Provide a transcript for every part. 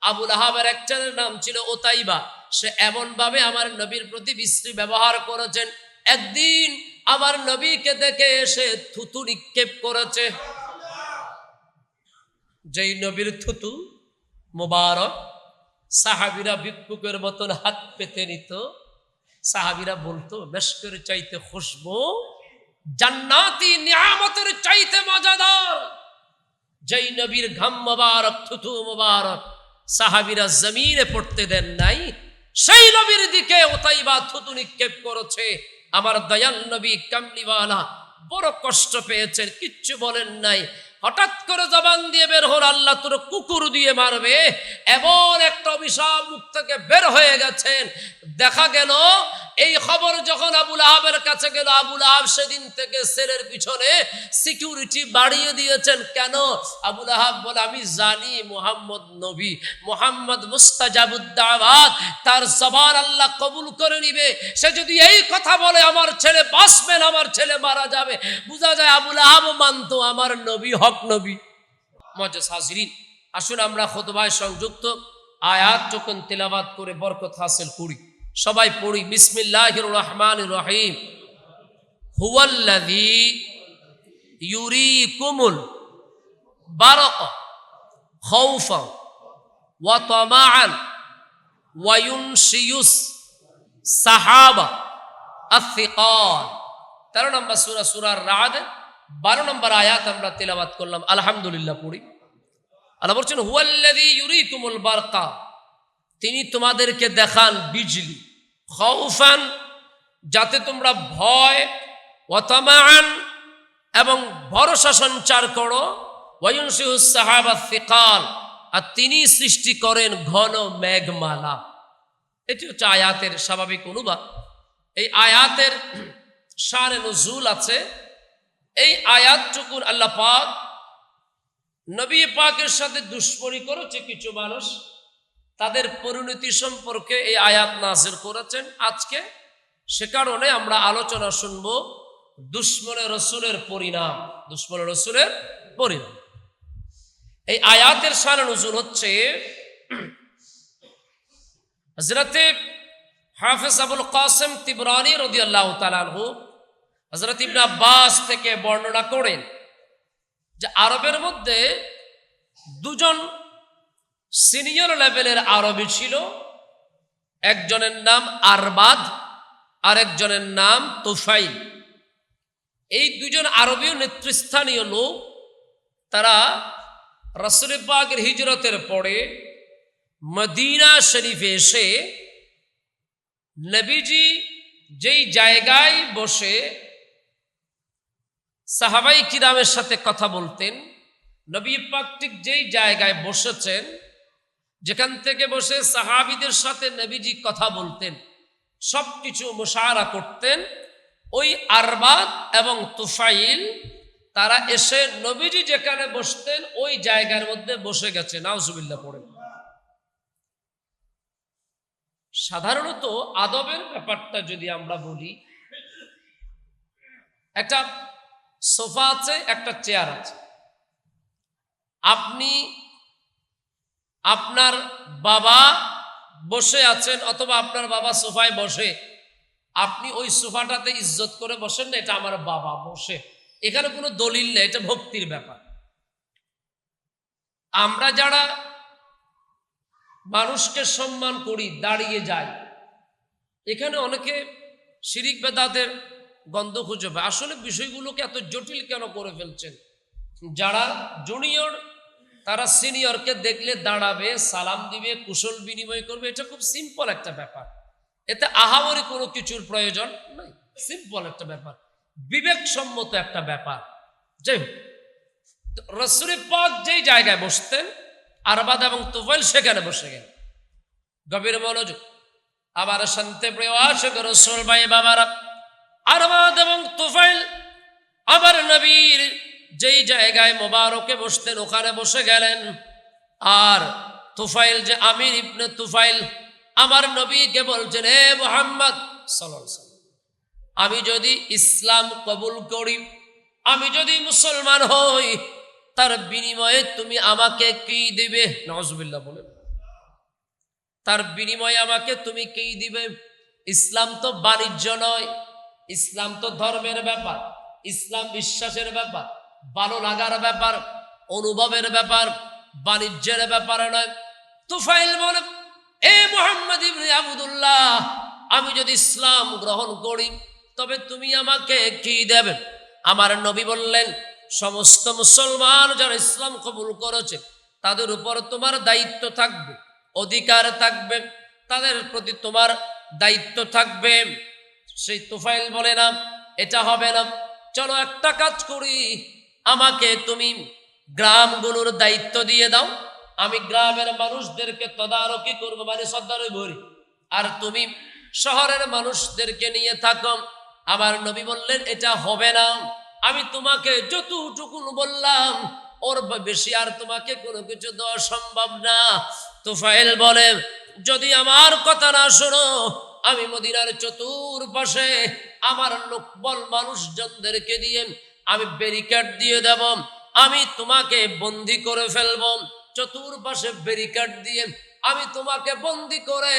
আবুল আহাবের একজনের নাম ছিল ওতাইবা। সে এমন ভাবে আমার নবীর প্রতি বিশ্রী ব্যবহার করেছেন, একদিন আমার নবীকে দেখে এসে থুতু নিক্ষেপ করেছে। যেই নবীর থুতু মুবারক সাহাবীরা ভিক্ষুকের মতন হাত পেতে নিত। সাহাবীরা বলতো মেশকের চাইতে খুশবু, জান্নাতি নিয়ামতের চাইতে মজাদার। যেই নবীর ঘাম মুবারক, থুতু মুবারক সাহাবীরা জমিনে পড়তে দেন নাই, সেই নবীর দিকে ওতাইবা থুতু নিক্ষেপ করেছে। আমার দয়াল নবী কামলিওয়ালা বড় কষ্ট পেয়েছেন, কিচ্ছু বলেন নাই। হঠাৎ করে জবান দিয়ে বের হল, আল্লাহ তোর কুকুর দিয়ে মারবে, এমন একটা অভিশাপ মুখ থেকে বের হয়ে গেছেন। দেখা গেল এই খবর যখন আবুল আহাবের কাছে গেল, আবুল আহাব সেদিন থেকে ছেলের পিছনে সিকিউরিটি বাড়িয়ে দিয়েছেন। কেন? আবুল আহাব বলে, আমি জানি মুহাম্মদ নবী, মুহাম্মদ মুস্তাজাবুদ্দাওয়াত, তার জবান আল্লাহ কবুল করে নিবে। সে যদি এই কথা বলে আমার ছেলে বাঁচবে না, আমার ছেলে মারা যাবে, বোঝা যায় আবুল আহাব মানতো আমার নবী হক নবী। মুআজ্জাজ হাজিরিন, আসুন আমরা খুতবায় সংযুক্ত আয়াত যখন তেলাওয়াত করে বরকত হাসিল করি। সবাই পড়ি বিসমিল্লাহির রহমানির রহিম। হুয়াল্লাযী ইউরিকুমুল বারাকা খাউফান ওয়া তামাআন ওয়া ইউনশিয়ুস সাহাবা আস-সিকাল। 13 নম্বর সূরা, সূরা রাদ 12 নম্বর আয়াত আমরা তেলাওয়াত করলাম। আলহামদুলিল্লাহ পড়ি। আল্লাহ বলছেন হুয়াল্লাযী ইউরিকুমুল বারকা, তিনি তোমাদেরকে দেখান বিজলি, খাউফান যাতে তোমরা ভয়, ওয়া তামাআন এবং ভরসা সঞ্চার করো, ওয়া ইউনশিউস সাহাবা আস-সিকাল আর তিনি সৃষ্টি করেন ঘন মেঘমালা। এটি হচ্ছে আয়াতের স্বাভাবিক অনুবাদ। এই আয়াতের শানে নুজুল আছে। এই আয়াতটুকু আল্লাহ পাক নবী পাকের সাথে দুশমনি করেছে কিছু মানুষ, তাদের পরিণতি সম্পর্কে এই আয়াত নাযিল করেছেন আজকে। সে কারণে আমরা আলোচনা শুনব দুশমনে রসুলের পরিণাম, দুশমনে রসুলের পরিণাম। এই আয়াতের শানে নুজুল হচ্ছে হযরতে হাফেজ আবুল কাসেম তিবরানী রাদিয়াল্লাহু তাআলা আনহু হযরত ইবনে আব্বাস থেকে বর্ণনা করেন যে আরবের মধ্যে দুজন সিনিয়র লেভেলের আরবি ছিল। একজনের নাম আরবাদ আর একজনের নাম তুফাইল। এই দুজন আরবীয় নেতৃস্থানীয় লোক, তারা রাসূল পাকের হিজরতের পরে মদিনা শরীফে এসে নবীজি যেই জায়গায় বসে সাহাবাই কিরামের সাথে কথা বলতেন, নবী পাক ঠিক যেই জায়গায় বসেছেন, যেখান থেকে বসে সাহাবীদের সাথে নবীজি কথা বলতেন, সবকিছু মুশাহারা করতেন, ওই আরবাদ এবং তুফাইল তারা এসে নবীজি যেখানে বসতেন ওই জায়গার মধ্যে বসে গেছে। নাউজুবিল্লাহ পড়েন। সাধারণত আদবের ব্যাপারটা যদি আমরা বলি, একটা সোফা আছে, একটা চেয়ার আছে। আপনি আপনার বাবা বসে আছেন অথবা আপনার বাবা সোফায় বসে, আপনি ওই সোফাটাতে ইজ্জত করে বসেন না, এটা আমার বাবা বসে, এখানে কোনো দলিল নেই, এটা ভক্তির ব্যাপার। আমরা যারা মানুষকে সম্মান করি, দাঁড়িয়ে যাই, এখানে অনেকে শিরিক বেদাতের গন্ধ খুঁজে পায়। আসলে বিষয়গুলোকে এত জটিল কেন করে ফেলছেন? যারা জুনিয়র তারা সিনিয়রকে দেখলে দাঁড়াবে, সালাম দিবে, কুশল বিনিময় করবে, এটা খুব সিম্পল একটা ব্যাপার। এতে আহামরি কোনো কিছুর প্রয়োজন নাই, সিম্পল একটা ব্যাপার, বিবেকসম্মত একটা ব্যাপার। যাই হোক, রাসূল পাক যেই জায়গায় বসতেন আরবাদ এবং তুফাইল সেখানে বসে গেল। গভীর মনোযোগ। আবার শান্তি প্রিয় আশিক রাসূল ভাই বাবারা, আরবাদ এবং তুফাইল আবার নবীর যেই জায়গায় মোবারকে বসতেন ওখানে বসে গেলেন। আর তুফাইল যে আমির ইবনে তুফাইল আমার নবীকে বলছেন, হে মুহাম্মদ সাল্লাল্লাহু আলাইহি ওয়াসাল্লাম, আমি যদি ইসলাম কবুল করি, আমি যদি মুসলমান হই, তার বিনিময়ে তুমি আমাকে কি দিবে? নাউজুবিল্লাহ বলেন। তার বিনিময়ে আমাকে তুমি কি দিবে? ইসলাম তো বাণিজ্য নয়, ইসলাম তো ধর্মের ব্যাপার, ইসলাম বিশ্বাসের ব্যাপার, ভালো লাগার ব্যাপার, অনুভবের ব্যাপার, বাণিজ্যের ব্যাপার নয়। তুফাইল বলে, এ মুহাম্মদ ইবনে আবদুল্লাহ, আমি যদি ইসলাম গ্রহণ করি তবে তুমি আমাকে কি দেবে? আমার নবী বললেন, সমস্ত মুসলমান যারা ইসলাম কবুল করেছে তাদের উপর তোমার দায়িত্ব থাকবে, অধিকার থাকবে, তাদের প্রতি তোমার দায়িত্ব থাকবে। সেই তুফাইল বলে, না এটা হবে না, চলো একটা কাজ করি, আমাকে তুমি গ্রামগুলোর দায়িত্ব দিয়ে দাও, আমি গ্রামের মানুষদেরকে তদারকি করবো, মানে সর্দারে ভরি, আর তুমি শহরের মানুষদেরকে নিয়ে থাকো। আমার নবী বললেন, এটা হবে না, আমি তোমাকে যতটুকু বললাম ওর বেশি আর তোমাকে কোনো কিছু দেওয়া সম্ভব না। তুফাইল বলে, যদি আমার কথা না শোনো, আমি মদিনার চতুর্পাশে আমার লোকবল মানুষজনদেরকে দিয়ে আমি ব্যারিকেড দিয়ে দেব, আমি তোমাকে বন্দি করে ফেলব, চতুর্পাশে ব্যারিকেড দিয়ে আমি তোমাকে বন্দি করে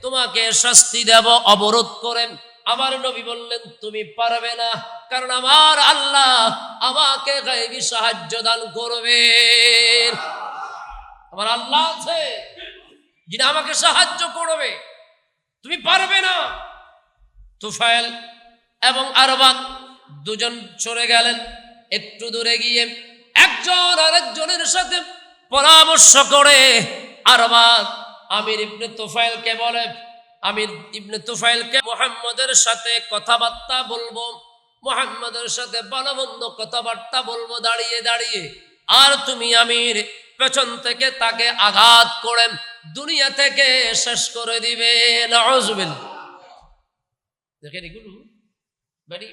তোমাকে শাস্তি দেব, অবরোধ করে। আমার নবী বললেন, তুমি পারবে না, কারণ আমার আল্লাহ আমাকে গায়বী সাহায্য দান করবেন। আমার আল্লাহ আছে যিনি আমাকে সাহায্য করবে, তুমি পারবে না। তুফাইল এবং আরবাদ দুজন চলে গেলেন, একটু দূরে গিয়ে একজন আরেকজনের সাথে পরামর্শ করে আরবাদ আমির ইবনে তুফাইলকে বলে, আমির ইবনে তুফাইলকে মুহাম্মদের সাথে কথাবার্তা বলবো, মুহাম্মদের সাথে ভালো মন্দ কথাবার্তা বলবো দাঁড়িয়ে দাঁড়িয়ে, আর তুমি আমির পেছন থেকে তাকে আঘাত করে দুনিয়া থেকে শেষ করে দিবে। নাউজুবিল্লাহ। দেখেন এগুলো মানে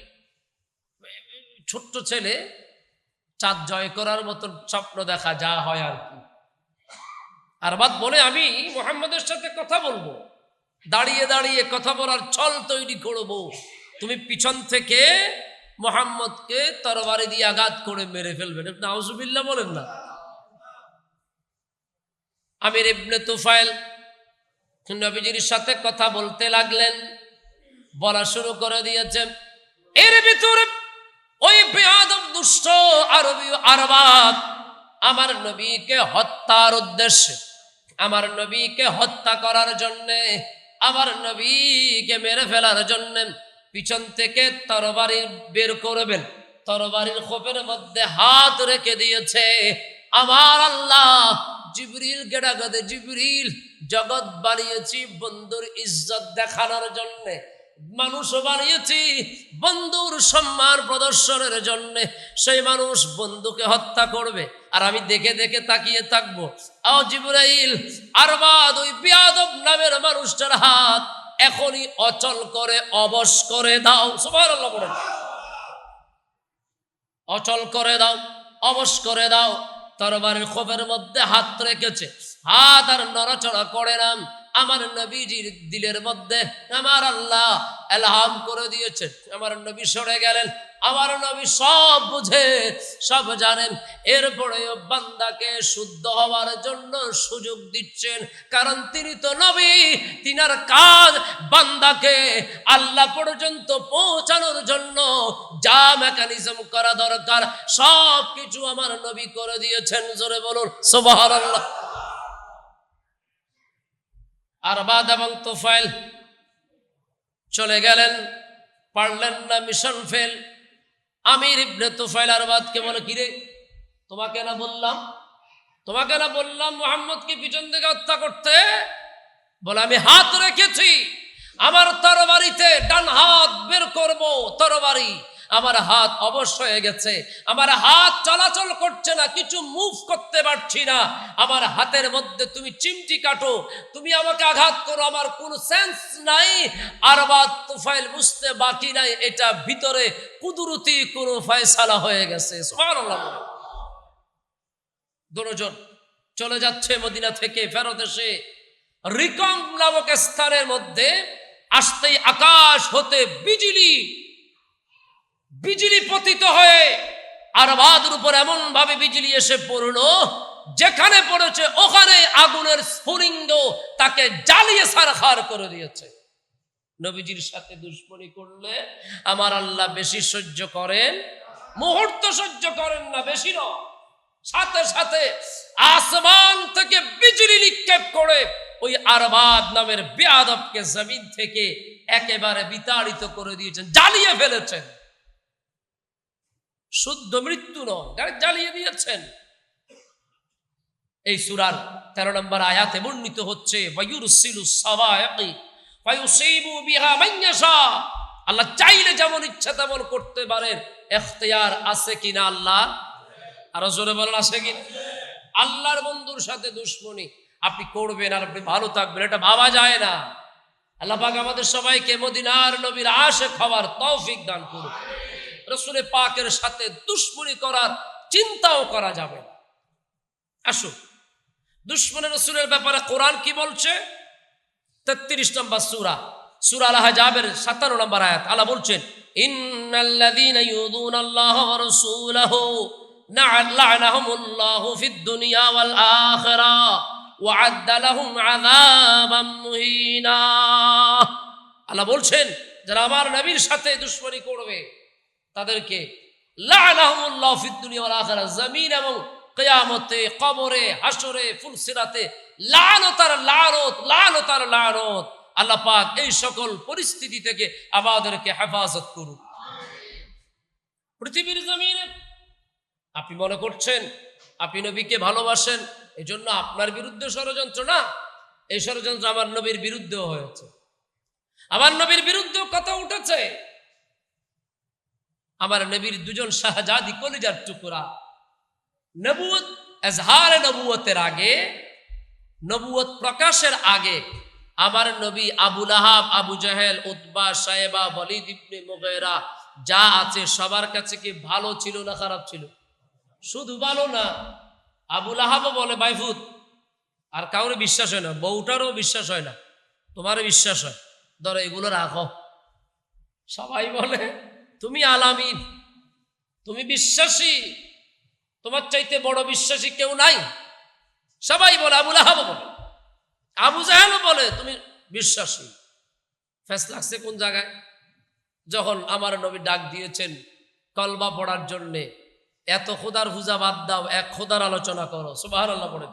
ছোট্ট ছেলে চাঁদ জয় করার মতন স্বপ্ন দেখা যা হয় আর কি। আর বাদ বলে, আমি মুহাম্মদের সাথে কথা বলবো, দাঁড়িয়ে দাঁড়িয়ে কথা বলার ছল তৈরি করবো, তুমি পিছন থেকে মুহাম্মদকে তরবারি দিয়ে আঘাত করে মেরে ফেলবেন। নাউজুবিল্লাহ বলেন না। আমির ইবনে তুফাইল নবীজির সাথে কথা বলতে লাগলেন, বলা শুরু করে দিয়েছেন। এর ভিতরে ওই বেয়াদব দুষ্ট আরবী আরবাব আমার নবীকে হত্যার উদ্দেশ্যে, আমার নবীকে হত্যা করার জন্যে, আমার নবীকে মেরে ফেলার জন্য পিছন থেকে তরবারি বের করবেন, তরবারির খোপের মধ্যে হাত রেখে দিয়েছে। আমার আল্লাহ জিবরিলকে ডাকাতে, জিবরিল, জগৎ বানিয়েছি বন্ধুর ইজ্জত দেখানোর জন্যে, মানুষ বানিয়েছি বন্ধুর সম্মান প্রদর্শনের জন্য, সেই মানুষ বন্ধুকে হত্যা করবে আর আমি দেখে দেখে তাকিয়ে থাকবো। আও জিবরাইল, আরবাদ ওই বিয়াদব নামের মানুষটার হাত এখনই অচল করে অবশ করে দাও। সুবহানাল্লাহ বলেন। অচল করে দাও, অবশ করে দাও। তরবারির খোপের মধ্যে হাত রেখেছে, হাত আর নড়াচড়া করে না। আমার নবীজির দিলের মধ্যে আমার আল্লাহ এলহাম করে দিয়েছেন, আমার নবী সরে গেলেন। আমার নবী সব বুঝে, সব জানেন, এরপরেও বান্দাকে শুদ্ধ হওয়ার জন্য সুযোগ দিচ্ছেন, কারণ তিনি তো নবী, তিনার কাজ বান্দাকে আল্লাহ পর্যন্ত পৌঁছানোর জন্য যা মেকানিজম করা দরকার সব কিছু আমার নবী করে দিয়েছেন। জোরে বলুন সুবহানাল্লাহ। আরবাদ এবং তুফাইল চলে গেলেন, পারলেন না, মিশন ফেল। আমির ইবনে তুফাইল আরবাদকে বলে, কিরে তোমাকে না বললাম, তোমাকে না বললাম মুহাম্মদকে পিছন থেকে হত্যা করতে? বলে, আমি হাত রেখেছি, আমার তরবারিতে ডান হাত বের করব, তরবারি আমার হাত অবশ হয়ে গেছে, আমার হাত চলাচল করছে না, কিছু মুভ করতে পারছি না, আমার হাতের মধ্যে তুমি চিমটি কাটো, তুমি আমাকে আঘাত করো, আমার কোনো সেন্স নাই। আরবাদ তুফাইল বুঝতে বাকি নাই, এটা ভিতরে কুদরতি কোনো ফয়সালা হয়ে গেছে। সুবহানাল্লাহ। দুজন চলে যাচ্ছে মদিনা থেকে ফেরত এসে রিকম নামক স্থানের মধ্যে আসতেই আকাশ হতে বিজলি পতিত হয়ে আরবাদের উপর এমন ভাবে বিজলি এসে পড়লো, যেখানে পড়েছে ওখানে আগুনের স্ফুলিঙ্গ তাকে জ্বালিয়ে ছারখার করে দিয়েছে। নবীজির সাথে দুশমনি করলে আমার আল্লাহ বেশি সহ্য করেন, মুহূর্ত সহ্য করেন না, বেশি নয়, সাথে সাথে আসমান থেকে বিজলি নিক্ষেপ করে ওই আরবাদ নামের বেয়াদবকে জমিন থেকে একেবারে বিতাড়িত করে দিয়েছেন, জ্বালিয়ে ফেলেছেন। শুদ্ধ মৃত্যু নয়, জ্বালিয়ে দিয়েছেন। এই সূরার 13 নম্বর আয়াতে বর্ণিত হচ্ছে ওয়ায়ুরসিলুস সাওয়াইকি ফায়ুসিবু বিহা মান ইয়াশা। আল্লাহ চাইলে যেমন ইচ্ছা তেমন করতে পারেন, ইখতিয়ার আছে কিনা আল্লাহ? আরো জোরে বলেন আছে কিনা? আল্লাহর বন্ধুর সাথে দুশমনি আপনি করবেন আর আপনি ভালো থাকবেন, এটা ভাবা যায় না। আল্লাহ পাক আমাদের সবাইকে মদিনার নবীর আশিক হওয়ার তৌফিক দান করুন। রাসূল পাকের সাথে দুশমনি করার চিন্তাও করা যাবে না। আসুন, দুশমনে রাসূলের ব্যাপারে কোরআন কি বলছে? 33 নম্বর সূরা, সূরা আল আহজাবের 57 নম্বর আয়াত। আল্লাহ বলছেন, ইন্নাল্লাযীনা ইউযুনাল্লাহা ওয়া রাসূলাহু লা'নাহুমুল্লাহু ফিদ দুনিয়া ওয়াল আখিরাহ ওয়া আ'আদ্দা লাহুম আযাবাম মুহিনা। আল্লাহ বলছেন, যারা আমার নবীর সাথে দুশমনি করবে তাদেরকে লা'নাহুমুল্লাহু ফিদ দুনিয়া ওয়াল আখিরাহ, জমিন এবং কিয়ামতে, কবরে, হাসরে, ফুলসিরাতে লানত আর লানত, লানত আর লানত। আল্লাহ পাক এই সকল পরিস্থিতি থেকে আমাদেরকে হেফাজত করুন। পৃথিবীর জমিনে আপনি মনে করছেন আপনি নবীকে ভালোবাসেন, এই জন্য আপনার বিরুদ্ধে ষড়যন্ত্র? না, এই ষড়যন্ত্র আমার নবীর বিরুদ্ধেও হয়েছে, আমার নবীর বিরুদ্ধেও কথা উঠেছে। আমার নবীর দুজন শাহজাদি কলিজার টুকরা নবুয়ত, এজহারে নবুয়তের আগে, নবুয়ত প্রকাশের আগে আমার নবী আবু লাহাব, আবু জাহেল, উতবা, সাইবা, ওয়ালিদ ইবনে মুগীরা যা আছে সবার কাছে কি ভালো ছিল না খারাপ ছিল? শুধু ভালো না, আবু লাহাবও বলে বাইফুত, আর কাউরে বিশ্বাস হয় না, বউটারও বিশ্বাস হয় না, তোমারও বিশ্বাস হয়, ধরো এগুলো রাখো। সবাই বলে তুমি আলামিন, তুমি বিশ্বাসী, তোমার চাইতে বড় বিশ্বাসী কেউ নাই। সবাই বলে, আবু লাহাবও বলে, আবু জাহেলও বলে তুমি বিশ্বাসী। ফেস লাগছে কোন জায়গায়? যখন আমার নবী ডাক দিয়েছেন কলমা পড়ার জন্যে, এত খোদার পূজা বাদ দাও, এক খোদার আলোচনা করো। সুবহানাল্লাহ পড়ে।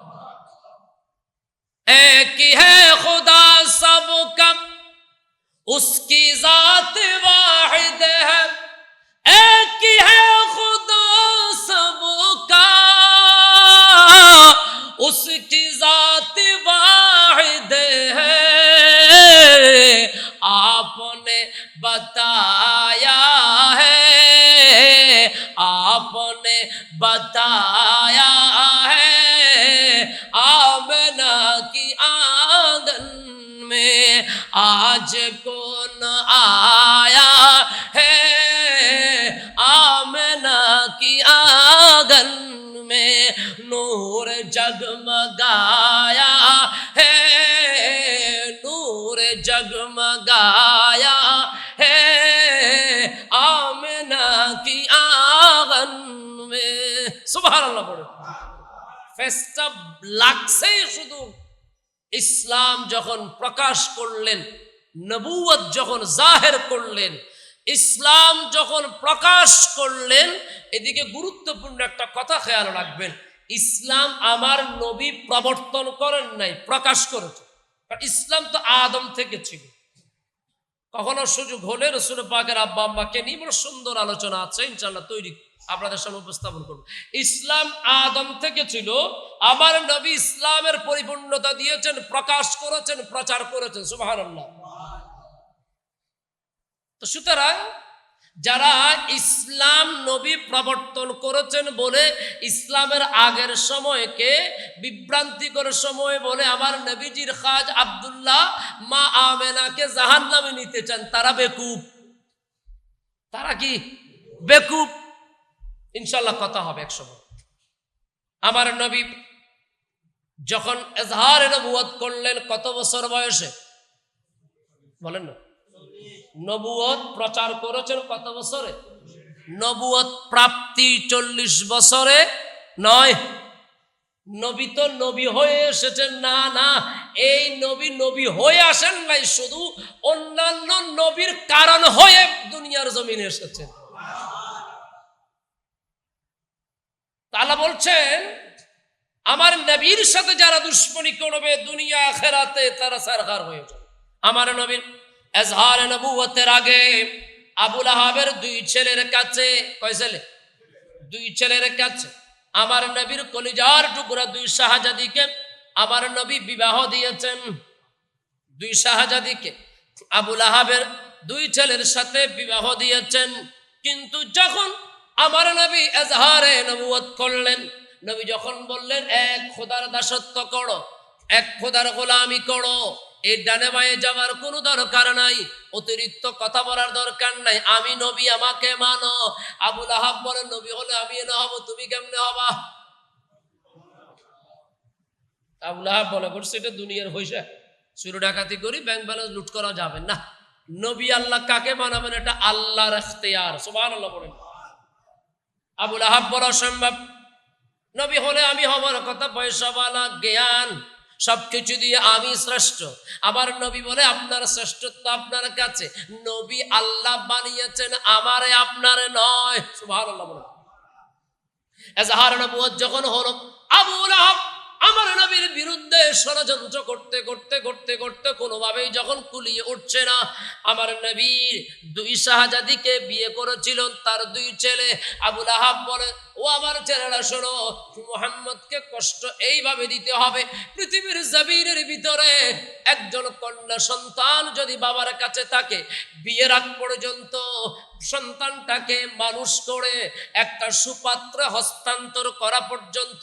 এক ही है खुदा सबका उसकी जात वाहिद है, एक ही है खुदा सबका उसकी जात वाहिद है, आपने बताया है, आपने बताया है, आमना की आंगन में आज कौन आया है, आमना की आंगन में नूर जगमगाया है, नूर जगमगाया है, आमना की आंगन में। सुबहानाल्लाह पढ़ो। फेस्टा লাগছে শুধু ইসলাম যখন প্রকাশ করলেন, নবুয়ত যখন জাহের করলেন, ইসলাম যখন প্রকাশ করলেন। এদিকে গুরুত্বপূর্ণ একটা কথা খেয়াল রাখবেন, ইসলাম আমার নবী প্রবর্তন করেন নাই, প্রকাশ করেছে। কারণ ইসলাম তো আদম থেকে ছিল। কখনো সুযোগ হলে রাসূল পাকের আব্বা আম্মাকে নিয়ে বড় সুন্দর আলোচনা আছে, ইনশাআল্লাহ তৈরি আপনাদের সামনে উপস্থাপন করব। ইসলাম আদম থেকে ছিল, আমার নবী ইসলামের পরিপূর্ণতা দিয়েছেন, প্রকাশ করেছেন, প্রচার করেছেন। সুবহানাল্লাহ। তো সুতরাং যারা ইসলাম নবী প্রবর্তন করেছেন বলে ইসলামের আগের সময়কে বিভ্রান্তিকর সময় বলে আমার নবীজির খাজ আব্দুল্লাহ মা আমেনাকে জাহান্নামে নিতে চান, তারা বেকুব। তারা কি বেকুব? ইনশাআল্লাহ কথা হবে এক সময়। আমার নবী যখন এজহারে নবুয়ত করলেন কত বছর বয়সে বলেন না? নবুয়ত প্রচার করেছেন কত বছরে? নবুয়ত প্রাপ্তি 40 বছরে নয়, নবী তো নবী হয়ে এসেছেন, না না, এই নবী নবী হয়ে আসেন নাই, শুধু অন্যান্য নবীর কারণ হয়ে দুনিয়ার জমিনে এসেছেন। আল্লাহ বলছেন আমার নবীর সাথে যারা দুশ্মনী করবে দুনিয়া আখিরাতে তারা সরকার হয়ে যাবে। আমার নবীর এজহার নবুয়তের আগে আবুল আহাবের দুই ছেলের কাছে, কয় ছেলে? দুই ছেলের কাছে আমার নবীর কলিজার টুকরা দুই শাহজাদিকে আমার নবী বিবাহ দিয়েছেন। দুই শাহজাদিকে আবুল আহাবের দুই ছেলের সাথে বিবাহ দিয়েছেন। কিন্তু যখন আমার নবী এজহারে নবুয়ত করলেন, নবী যখন বললেন এক খোদার দাসত্ব করো, এক খোদার গোলামি করো, এই ডানে বায়ে যাওয়ার কোনো দরকার নাই, অতিরিক্ত কথা বলার দরকার নাই, আমি নবী, আমাকে মানো। আবুল আহাব বলে নবী হলে আমি না হব, তুমি কেমনে হবা? আবুল আহাব বলে করছে এটা দুনিয়ার পয়সা, চুরি ডাকাতি করি ব্যাংক ব্যালেন্স লুট করা যাবে না। নবী আল্লাহ কাকে মানাবেন এটা আল্লাহর ইখতিয়ার। সুবহানাল্লাহ বলেন। আবুল আহাব বলা সম্ভব, নবী হলে আমি হবার কথা, পয়সাওয়ালা, জ্ঞান সবকিছু দিয়ে আমি শ্রেষ্ঠ। আবার নবী বলে আপনার শ্রেষ্ঠত্ব আপনার কাছে, নবী আল্লাহ বানিয়েছেন, আমারে আপনারে নয়। সুবহানাল্লাহ বলেন। এজহার নবুয়ত যখন হলো, আবুল আহাব আমার নবীর বিরুদ্ধে ষড়যন্ত্র করতে করতে করতে করতে কোনোভাবেই যখন কুলিয়ে উঠছে না, আমার নবীর দুই শাহজাদিকে বিয়ে করেছিল তার দুই ছেলে। আবুল আহাব বলে ও আমার ছেলেরা শোনো, মুহাম্মদকে কষ্ট এইভাবে দিতে হবে, পৃথিবীর জমিনের ভিতরে একজন কন্যা সন্তান যদি বাবার কাছে থাকে, বিয়ের আগ পর্যন্ত সন্তানটাকে মানুষ করে একটা সুপাত্রে হস্তান্তর করা পর্যন্ত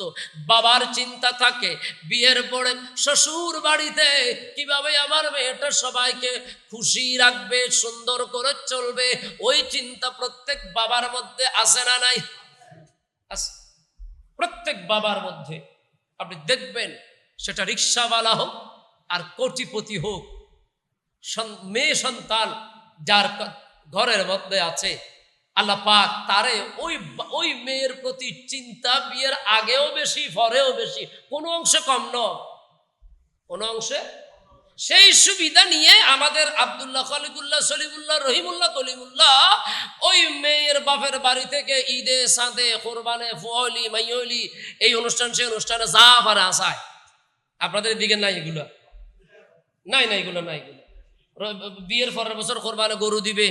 বাবার চিন্তা থাকে। বিয়ের পরে শ্বশুর বাড়িতে কিভাবে আমার মেয়েটা সবাইকে খুশি রাখবে, সুন্দর করে চলবে, ওই চিন্তা প্রত্যেক বাবার মধ্যে আসে না নাই? প্রত্যেক বাবার মধ্যে আপনি দেখবেন, সেটা রিক্সাওয়ালা হোক আর কোটিপতি হোক, মেয়ে সন্তান যার ঘরের মধ্যে আছে, আল্লাহ পাক তারে ওই মেয়ের প্রতি চিন্তা বিয়ের আগেও বেশি, পরেও বেশি, কোনো অংশে কম নয়, কোনো অংশে। সেই সুবিধা নিয়ে আমাদের আব্দুল্লাহ, খলিকুল্লাহ, সলিমুল্লাহ, রহিমুল্লাহ, কলিমুল্লাহ ওই মেয়ের বাপের বাড়ি থেকে ঈদে, সাদে, কোরবানে, ফুয়লি, মাইয়লি, এই অনুষ্ঠান সেই অনুষ্ঠানে যা পারে আসায়। আপনাদের দিকে নাই এগুলো? নাই না, এগুলো নাই। এগুলো বিয়ের পরের বছর কোরবানে গরু দিবে,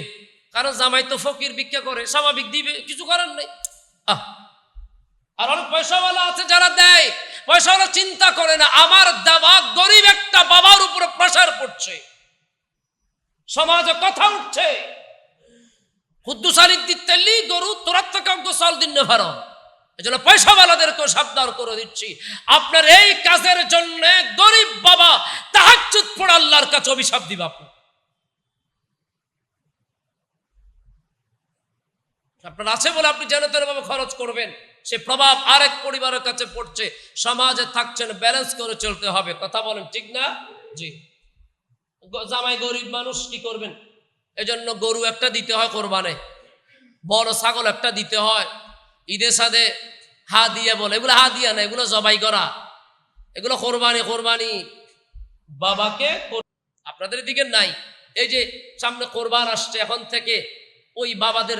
কারণ জামাই তো ফকির, ভিক্ষা করে, স্বাভাবিক দিবে, কিছু করার নেই। আর অনেক পয়সাওয়ালা আছে যারা দেয়, পয়সাওয়ালা চিন্তা করে না আমার দেওয়া গরিব একটা বাবার উপরে প্রেসার পড়ছে, সমাজে কথা উঠছে, কুদ্দুস আলী দিতেলি গরু তোরার থেকে অঙ্ক চাল দিন না ভারো। এই জন্য পয়সাওয়ালাদেরকে সাবধান করে দিচ্ছি, আপনার এই কাজের জন্য গরিব বাবা তাহাজ্জুদ পড়ে আল্লাহর কাছে অভিশাপ দিবে। আপনার আছে বলে আপনি জান্নাতের ভাবে খরচ করবেন, সে প্রভাব আরেক পরিবারের কাছে পড়ছে, সমাজে থাকছেন, ব্যালেন্স করে চলতে হবে। কথা বলেন ঠিক না? জি। জামাই গরিব মানুষ, কি করবেন? এজন্য গরু একটা দিতে হয় কোরবানে, বড় ছাগল একটা দিতে হয়, ঈদে সাদে হা দিয়ে বলে, এগুলো হা দিয়া না, এগুলো জবাই করা, এগুলো কোরবানি। কোরবানি বাবাকে, আপনাদের দিকে নাই। এই যে সামনে কোরবান আসছে, এখন থেকে ওই বাবাদের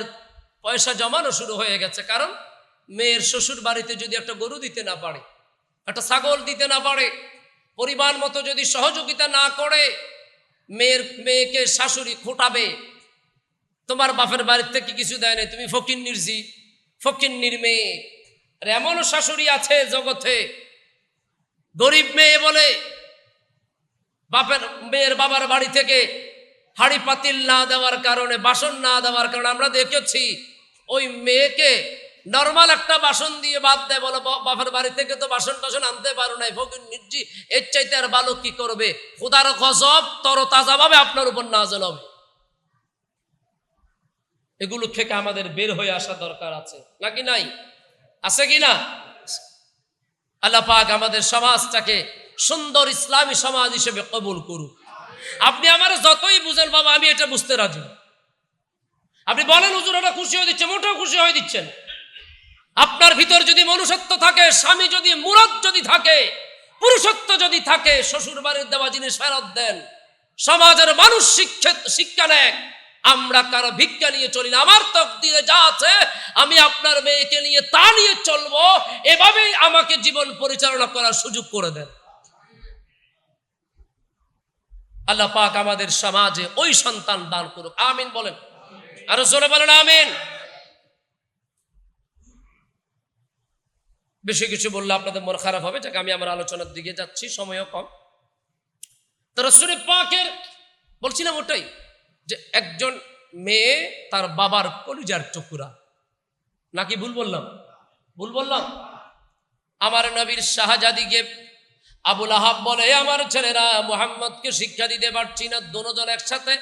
পয়সা জমানো শুরু হয়ে গেছে, কারণ মেয়ের শ্বশুর বাড়িতে যদি একটা গরু দিতে না পারে, একটা ছাগল দিতে না পারে, পরিবার মতো যদি সহযোগিতা না করে, মেয়েকে শাশুড়ি খোটাবে, তোমার বাপের বাড়ির থেকে কিছু দেয় নাই, তুমি ফকিন্নির জি, ফকিন্নির মেয়ে। আর এমনও শাশুড়ি আছে জগতে, গরিব মেয়ে বলে মেয়ের বাবার বাড়ি থেকে হাড়ি পাতিল না দেওয়ার কারণে, বাসন না দেওয়ার কারণে আমরা দেখেছি ওই মেয়েকে নর্মাল একটা বাসন দিয়ে বাদ দেয়, বলো বাপের বাড়ি থেকে তো বাসন টাসন আনতে পারো নাই, ফকির নির্জি, এর চাইতে আর বালক কি করবে? খোদার গজব তরতাজা ভাবে আপনার উপর নাযিল হবে। এগুলো থেকে আমাদের বের হয়ে আসা দরকার আছে নাকি নাই? আছে কি না? আল্লাহ পাক আমাদের সমাজটাকে সুন্দর ইসলামী সমাজ হিসেবে কবুল করুক। আপনি আমার যতই বুঝেন বাবা, আমি এটা বুঝতে রাজি। আপনি বলেন হুজুর ওটা খুশি হয়ে দিচ্ছে, মোটেও খুশি হয়ে দিচ্ছেন। আপনার ভিতর যদি মনুষ্যত্ব থাকে, স্বামী যদি মুরাদ যদি থাকে, পুরুষত্ব যদি থাকে, শ্বশুর বাড়ির দেওয়া জিনিস ফেরত দেন। সমাজের মানুষ শিক্ষা নেয়। আমরা কারো ভিক্ষা নিয়ে চলি না। আমার তকদিরে যা আছে আমি আপনার মেয়েকে নিয়ে তা নিয়ে চলবো, এভাবেই আমাকে জীবন পরিচালনা করার সুযোগ করে দেন। আল্লাহ পাক আমাদের সমাজে ওই সন্তান দান করুক, আমিন বলেন। আরো জোরে বলেন আমিন। বেশি কিছু বললে আপনাদের মন খারাপ হবে, যাকে আমি আমার আলোচনার দিকে যাচ্ছি, সময়ও কম। তো রাসূল পাকের বলছিলাম ওটাই, যে একজন মেয়ে তার বাবার কলিজার টুকরা, নাকি ভুল বললাম? ভুল বললাম? আমার নবীর শাহজাদিকে আবুল আহাব বলে, আমার ছেলেরা মুহাম্মদকে শিক্ষা দিতে পারছি না, দুজন একসাথে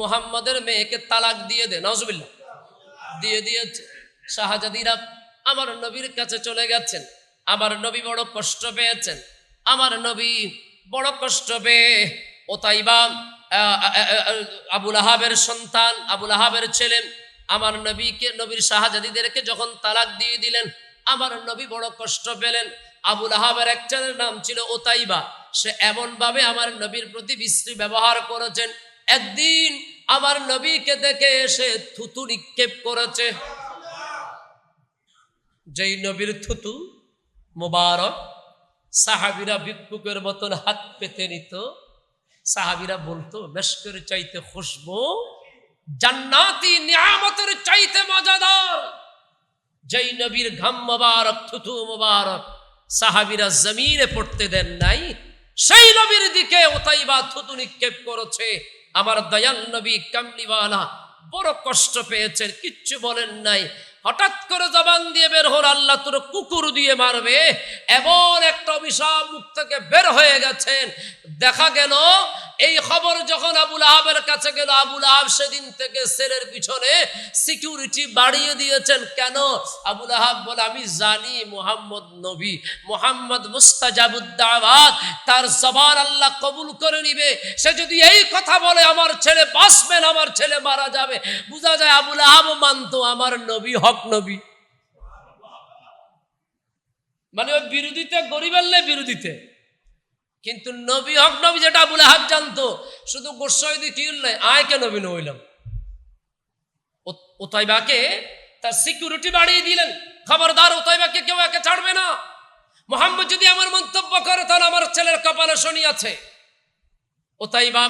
মুহাম্মদের মেয়েকে তালাক দিয়ে দে। নাউজুবিল্লাহ। দিয়ে দিয়েছে। শাহজাদিরা আমার নবীর কাছে চলে গেছেন। আমার নবী বড় কষ্ট পেয়েছেন। আমার নবী বড় কষ্ট পেয়ে ওতাইবা আবুল আহাবের সন্তান, আবুল আহাবের ছেলে, আমার নবীকে, নবীর শাহজাদিদেরকে যখন তালাক দিয়ে দিলেন, আমার নবী বড় কষ্ট পেলেন। আবুল আহাবের এক ছেলের নাম ছিল ওতাইবা। সে এমন ভাবে আমার নবীর প্রতি বিশ্রী ব্যবহার করেছেন, একদিন আমার নবীকে দেখে এসে থুতু নিক্ষেপ করেছে। যেই নবীর থুতু মুবারক সাহাবীরা ভিক্ষুকের মতন হাত পেতে নিত, সাহাবীরা বলতো মেশকের চাইতে খুশবু, জান্নাতি নিয়ামতের চাইতে মজাদার। যেই নবীর ঘাম মুবারক, থুতু মুবারক সাহাবীরা জমিনে পড়তে দেন নাই, সেই নবীর দিকে ওতাইবা থুতু নিক্ষেপ করেছে। আমার দয়াল নবী কামলিওয়ালা বড় কষ্ট পেয়েছেন, কিচ্ছু বলেন নাই। হঠাৎ করে জবান দিয়ে বের হল, আল্লাহ তোর কুকুর দিয়ে মারবে, এমন একটা অভিশাপ মুখ থেকে বের হয়ে গেছেন। দেখা গেল এই খবর যখন আবুল আহাবের কাছে গেল, আবুল আহাব সেদিন থেকে ছেলের পিছনে সিকিউরিটি বাড়িয়ে দিয়েছেন। কেন? আবুল আহাব বলে, আমি জানি মুহাম্মদ নবী, মুহাম্মদ মুস্তাজাবুদ দাওয়াত, তার জবান আল্লাহ কবুল করে নিবে। সে যদি এই কথা বলে আমার ছেলে বাঁচবে না, আমার ছেলে মারা যাবে, বোঝা যায় আবুল আহাব মানতো আমার নবী হক নবী। মানে ওই বিরোধিতা গরিবাল্লে বিরোধিতে, কিন্তু নবী হক নবী যেটা আবুল আহাব জানতো, শুধু গোসাই দিয়ে কি হল, আয়কে নবী নইলাম। ওতাইবাকে তার সিকিউরিটি বাড়িয়ে দিলেন, খবরদার ওতাইবাকে কেউ একে ছাড়বে না। মুহাম্মদ যদি আমার মন্তব্য করে তাহলে আমার ছেলের কপালে শনি আছে। ওতাইবা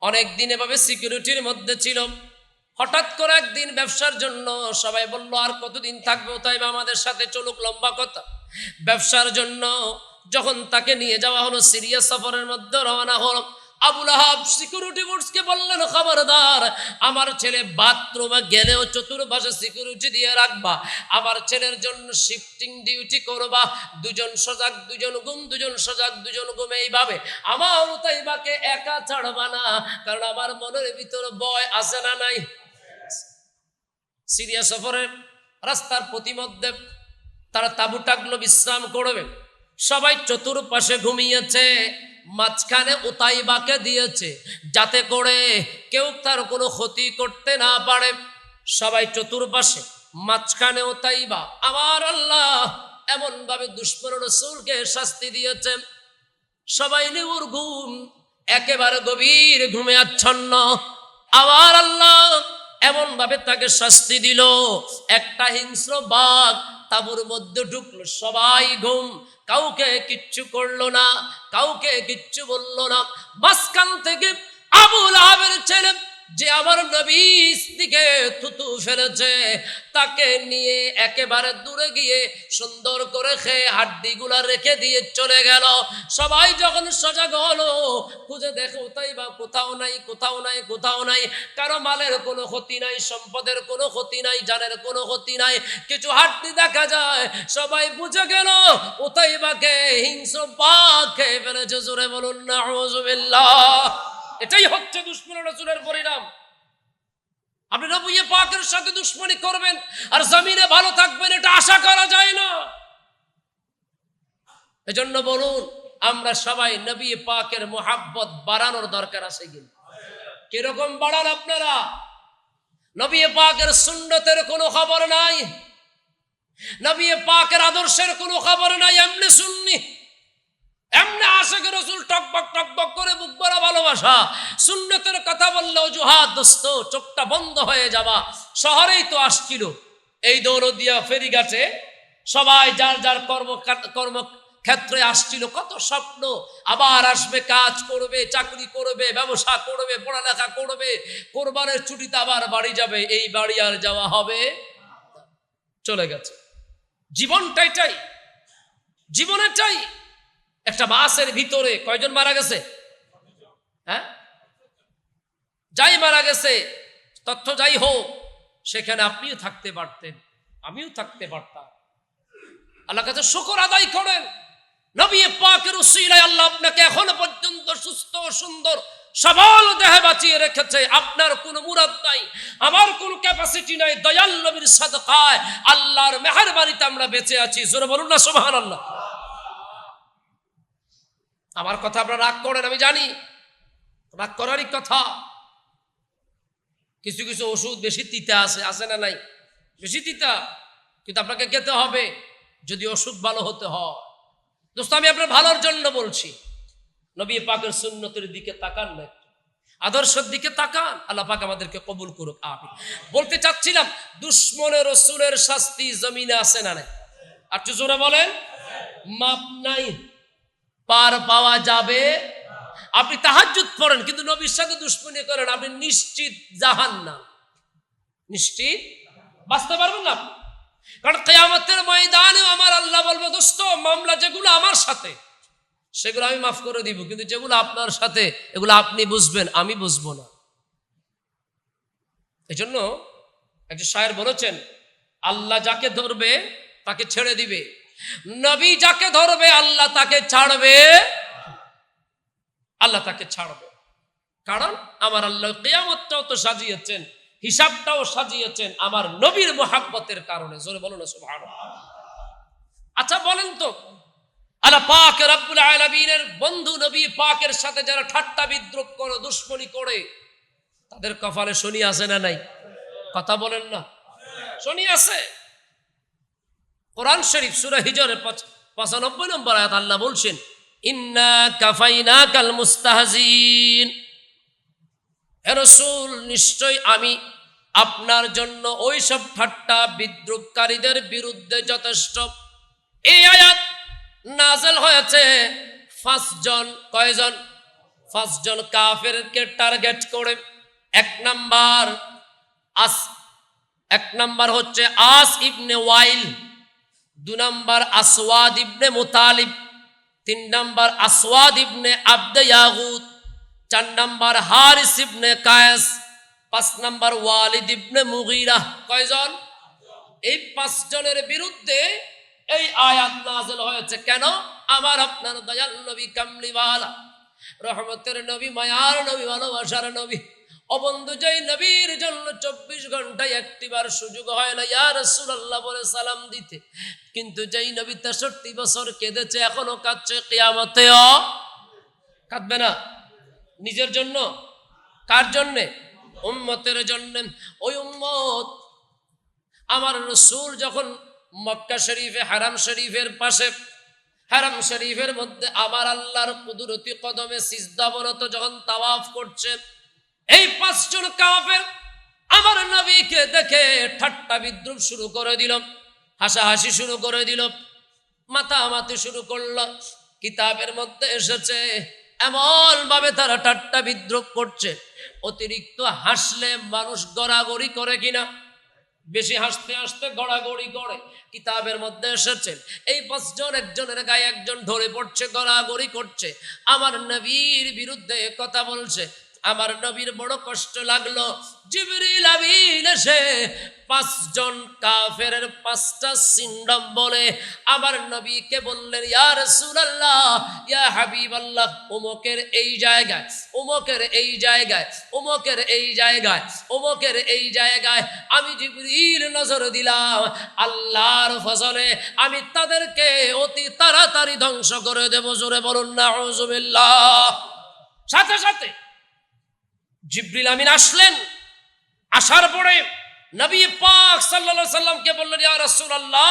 অনেক দিন এভাবে সিকিউরিটির মধ্যে ছিল। হঠাৎ করে একদিন ব্যবসার জন্য সবাই বলল, আর কতদিন থাকবে ওতাইবা আমাদের সাথে, চলুক, লম্বা কথা। ব্যবসার জন্য যখন তাকে নিয়ে যাওয়া হলো, সিরিয়া সফরের মধ্যে রওনা হলো। আবুল আহাব সিকিউরিটি ফোর্সকে বললেন, খবরদার আমার ছেলে বাথরুমে গেলেও চতুর্পাশে সিকিউরিটি দিয়ে রাখবা, আমার ছেলের জন্য শিফটিং ডিউটি করবা, দুজন সজাগ দুজন ঘুম, দুজন সজাগ দুজন ঘুম, এইভাবে আমার ওতাইবাকে একা ছাড়বা না, কারণ আমার মনের ভিতর ভয় আছে না নাই। সিরিয়া সফরের রাস্তার প্রতিমধ্যে তারা তাঁবু টাকলো, বিশ্রাম করবে। সবাই চতুর্পাশে ঘুমিয়েছে, মাঝখানে ওতাইবাকে দিয়েছে যাতে করে কেউ তার কোনো ক্ষতি করতে না পারে। সবাই চতুর্পাশে, মাঝখানে ওতাইবা। আমার আল্লাহ এমন ভাবে দুশমন রাসূলকে শাস্তি দিয়েছেন, সবাই নিউর ঘুম, একেবারে গভীর ঘুমে আচ্ছন্ন। আমার আল্লাহ এমন ভাবে তাকে শাস্তি দিল, একটা হিংস্র বাঘ তাঁবুর মধ্যে ঢুকলো, সবাই ঘুম, কাউকে কিচ্ছু করলো না, কাউকে কিচ্ছু বললো না। মাঝখান থেকে আবুল আহাবের ছেলে, যে আমার নবীর দিকে থুতু ফেলেছে, তাকে নিয়ে একেবারে দূরে গিয়ে সুন্দর করে খেয়ে হাড্ডিগুলা রেখে দিয়ে চলে গেল। সবাই যখন সজাগ হলো, খুঁজে দেখো ওতাইবা কোথাও নাই, কোথাও নাই, কোথাও নাই। কারো মালের কোনো ক্ষতি নাই, সম্পদের কোনো ক্ষতি নাই, জানের কোনো ক্ষতি নাই, কিছু হাড্ডি দেখা যায়। সবাই বুঝে গেল ওতাইবাকে হিংস্র বাঘ খেয়ে ফেলেছে। জোরে বলুন নাউযুবিল্লাহ। এটাই হচ্ছে দুশমন রাসূলের পরিণাম। আপনি নবী পাকের সাথে দুশমনি করবেন আর জমিনে ভালো থাকবেন, এটা আশা করা যায় না। এজন্য বলুন, আমরা সবাই নবী পাকের মুহাব্বত বাড়ানোর দরকার আছে কিনা? কিরকম বাড়ান আপনারা? নবী পাকের সুন্নতের কোনো খবর নাই, নবী পাকের আদর্শের কোনো খবর নাই, এমনি সুন্নি, এমনি আশিকে রাসূল টকবক করে বুক ভরা ভালোবাসা। সুন্নতের কথা বললে অজুহাত, দোস্ত চোখটা বন্ধ হয়ে যাবা। শহরেই তো আসছিল এই দৌলতদিয়া ফেরিঘাটে, সবাই যার যার কর্মক্ষেত্রে আসছিল, কত স্বপ্ন, আবার আসবে, কাজ করবে, চাকরি করবে, ব্যবসা করবে, পড়ালেখা করবে, কোরবানের ছুটিতে আবার বাড়ি যাবে। এই বাড়ি আর যাওয়া হবে, চলে গেছে। জীবনটাই চাই, জীবনের চাই। একটা বাসের ভিতরে কয়জন মারা গেছে? হ্যাঁ, যাই মারা গেছে, তথ্য যাই হোক, সেখানে আপনিও থাকতে পারতেন, আমিও থাকতে পারতাম। আল্লাহর কাছে শুকর আদায় করেন, নবী পাকের উসিলায় আল্লাহ আপনাকে এখনো পর্যন্ত সুস্থ সুন্দর সবল দেহে বাঁচিয়ে রেখেছে। আপনার কোনো মুরাদ নাই, আমার কোনো ক্যাপাসিটি নাই, দয়াল নবীর সাদকায়, আল্লাহর মেহেরবানিতে আমরা বেঁচে আছি। জোরে বলুন না সুবহানাল্লাহ। আমার কথা আপনারা রাগ করেন, আমি জানি, রাগ করারই কথা। কিছু কিছু ওষুধ বেশি তিতা আছে না নাই? বেশি তিতা, কিন্তু আপনাকে খেতে হবে যদি ওষুধ ভালো হতে হয়। দোস্ত, আমি আপনার ভালোর জন্য বলছি। নবী পাকের সুন্নতের দিকে তাকান না, আদর্শের দিকে তাকান। আল্লাহ পাক আমাদেরকে কবুল করুক, আমিন। বলতে চাচ্ছিলাম, দুশ্মনের রাসূলের শাস্তি জমিনে আছে না নাই? আর একটু জোরে বলেন। মাপ নাই, পার পাওয়া যাবে। আপনি তাহাজ্জুদ পড়েন কিন্তু নবীর সাথে দুশ্মনী করেন, আপনি নিশ্চিত জাহান্নাম, নিশ্চিত বাঁচতে পারবেন না। কারণ কিয়ামতের ময়দানে আমার আল্লাহ বলবে, দোস্ত মামলা যেগুলো আমার সাথে সেগুলো আমি মাফ করে দিব, কিন্তু যেগুলো আপনার সাথে এগুলো আপনি বুঝবেন, আমি বুঝবো না। এই জন্য একজন শায়ের বলেছেন, আল্লাহ যাকে ধরবে তাকে ছেড়ে দিবে, নবী যাকে ধরবে আল্লাহ তাকে ছাড়বে, আল্লাহ তাকে ছাড়বে। কারণ আমার আল্লাহ কিয়ামতটাও তো সাজিয়েছেন, হিসাবটাও সাজিয়েছেন আমার নবীর মুহাব্বতের কারণে। জোরে বলুন না সুবহানাল্লাহ। আচ্ছা বলেন তো, আল্লাহ পাক রব্বুল আলামিনের বন্ধু নবী পাকের সাথে যারা ঠাট্টা বিদ্রুপ করে, দুশ্মনী করে, তাদের কপালে শনি আছে না নাই? কথা বলেন না, শনি আছে। কোরআন শরীফ সূরা হিজরের 95 নম্বর আয়াত আল্লাহ বলছেন, ইন্না কাফাইনাকাল মুস্তাহজিন। হে রাসূল, নিশ্চয় আমি আপনার জন্য ওই সব ঠাট্টা বিদ্রুপকারীদের বিরুদ্ধে যথেষ্ট। এই আয়াত নাযিল হয়েছে 5 জন, কয়জন? 5 জন কাফেরকে টার্গেট করে। এক নাম্বার হচ্ছে আস ইবনে ওয়াইল, 2 নাম্বার আসওয়াদ ইবনে মুতালিব, 3 নাম্বার আসওয়াদ ইবনে আবদে ইয়াগুত, 4 নাম্বার হারিস ইবনে কায়েস, 5 নাম্বার ওয়ালিদ ইবনে মুগীরা। কয়জন? এই 5 জনের বিরুদ্ধে এই আয়াত নাযিল হয়েছে। কেন? আমার আপনার দয়াল নবী কামলিওয়ালা, রহমতের নবী, মায়ার নবী, ভালোবাসার নবী, ও বন্ধু, যেই নবীর জন্য 24 ঘন্টায় একটিবার সুযোগ হয় না ইয়া রাসূলুল্লাহ বলে সালাম দিতে, কিন্তু যেই নবী 63 বছর কেঁদেছে, এখনো কাঁদছে, কিয়ামতেও কাঁদবে না। নিজের জন্য? কার জন্যে? উম্মতের জন্য। ওই উম্মত আমার রাসূল যখন মক্কা শরীফে, হারাম শরীফের পাশে, হারাম শরীফের মধ্যে আমার আল্লাহর কুদরতি কদমে সিজদাবরত যখন তাওয়াফ করছে, এই 5 জন কাফের আমার নবীকে দেখে ঠাট্টা বিদ্রুপ শুরু করে দিল, হাসাহাসি শুরু করে দিল, মাতামাতি শুরু করলো। কিতাবের মধ্যে এসেছে এমন ভাবে তারা ঠাট্টা বিদ্রুপ করছে, অতিরিক্ত হাসলে মানুষ গড়াগড়ি করে কিনা? বেশি হাসতে হাসতে গড়াগড়ি করে। কিতাবের মধ্যে এসেছে এই 5 জন একজনের গায়ে একজন ধরে পড়ছে, গড়াগড়ি করছে, আমার নবীর বিরুদ্ধে কথা বলছে। আমার নবীর বড় কষ্ট লাগলো। জিবরিল আমিন এসে 5 জন কাফেরের 5টা সিন্ডম বলে আমার নবীকে বললেন, ইয়া রাসূলুল্লাহ, ইয়া হাবিবাল্লাহ, উমকের এই জায়গায়, উমকের এই জায়গায়, উমকের এই জায়গায়, উমকের এই জায়গায় আমি জিবরিল নজর দিলাম, আল্লাহর ফজলে আমি তাদেরকে অতি তাড়াতাড়ি ধ্বংস করে দেব। জোরে বলুন নাউযুবিল্লাহ। সাথে সাথে জিবরিল আমিন আসলেন। আসার পরে নবী পাক সাল্লাল্লাহু আলাইহি সাল্লামকে বললেন, ইয়া রাসূলুল্লাহ,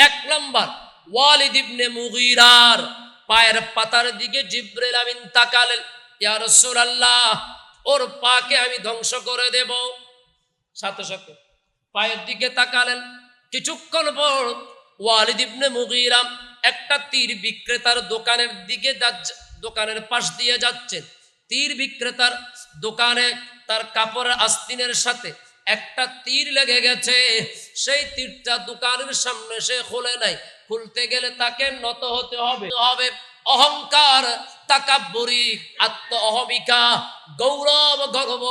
এক নাম্বার ওয়ালিদ ইবনে মুগীরার পায়ের পাতার দিকে জিবরাইল আমিন তাকালেন, ইয়া রাসূলুল্লাহ, ওর পাকে আমি ধ্বংস করে দেব। সাথে সাথে পায়ের দিকে তাকালেন। কিছুক্ষণ পর ওয়ালিদ ইবনে মুগীরা একটা তীর বিক্রেতার দোকানের দিকে যাচ্ছে, দোকানের পাশ দিয়ে যাচ্ছেন। তীর বিক্রেতার দোকানে তার কাপড়ের আস্তিনের সাথে একটা তীর লেগে গেছে। সেই তীরটা দোকানের সামনে সে খুলে নাই। খুলতে গেলে তাকে নত হতে হবে। অহংকার, তাকাব্বুরি, আত্ম অহমিকা, গৌরব, গর্ব,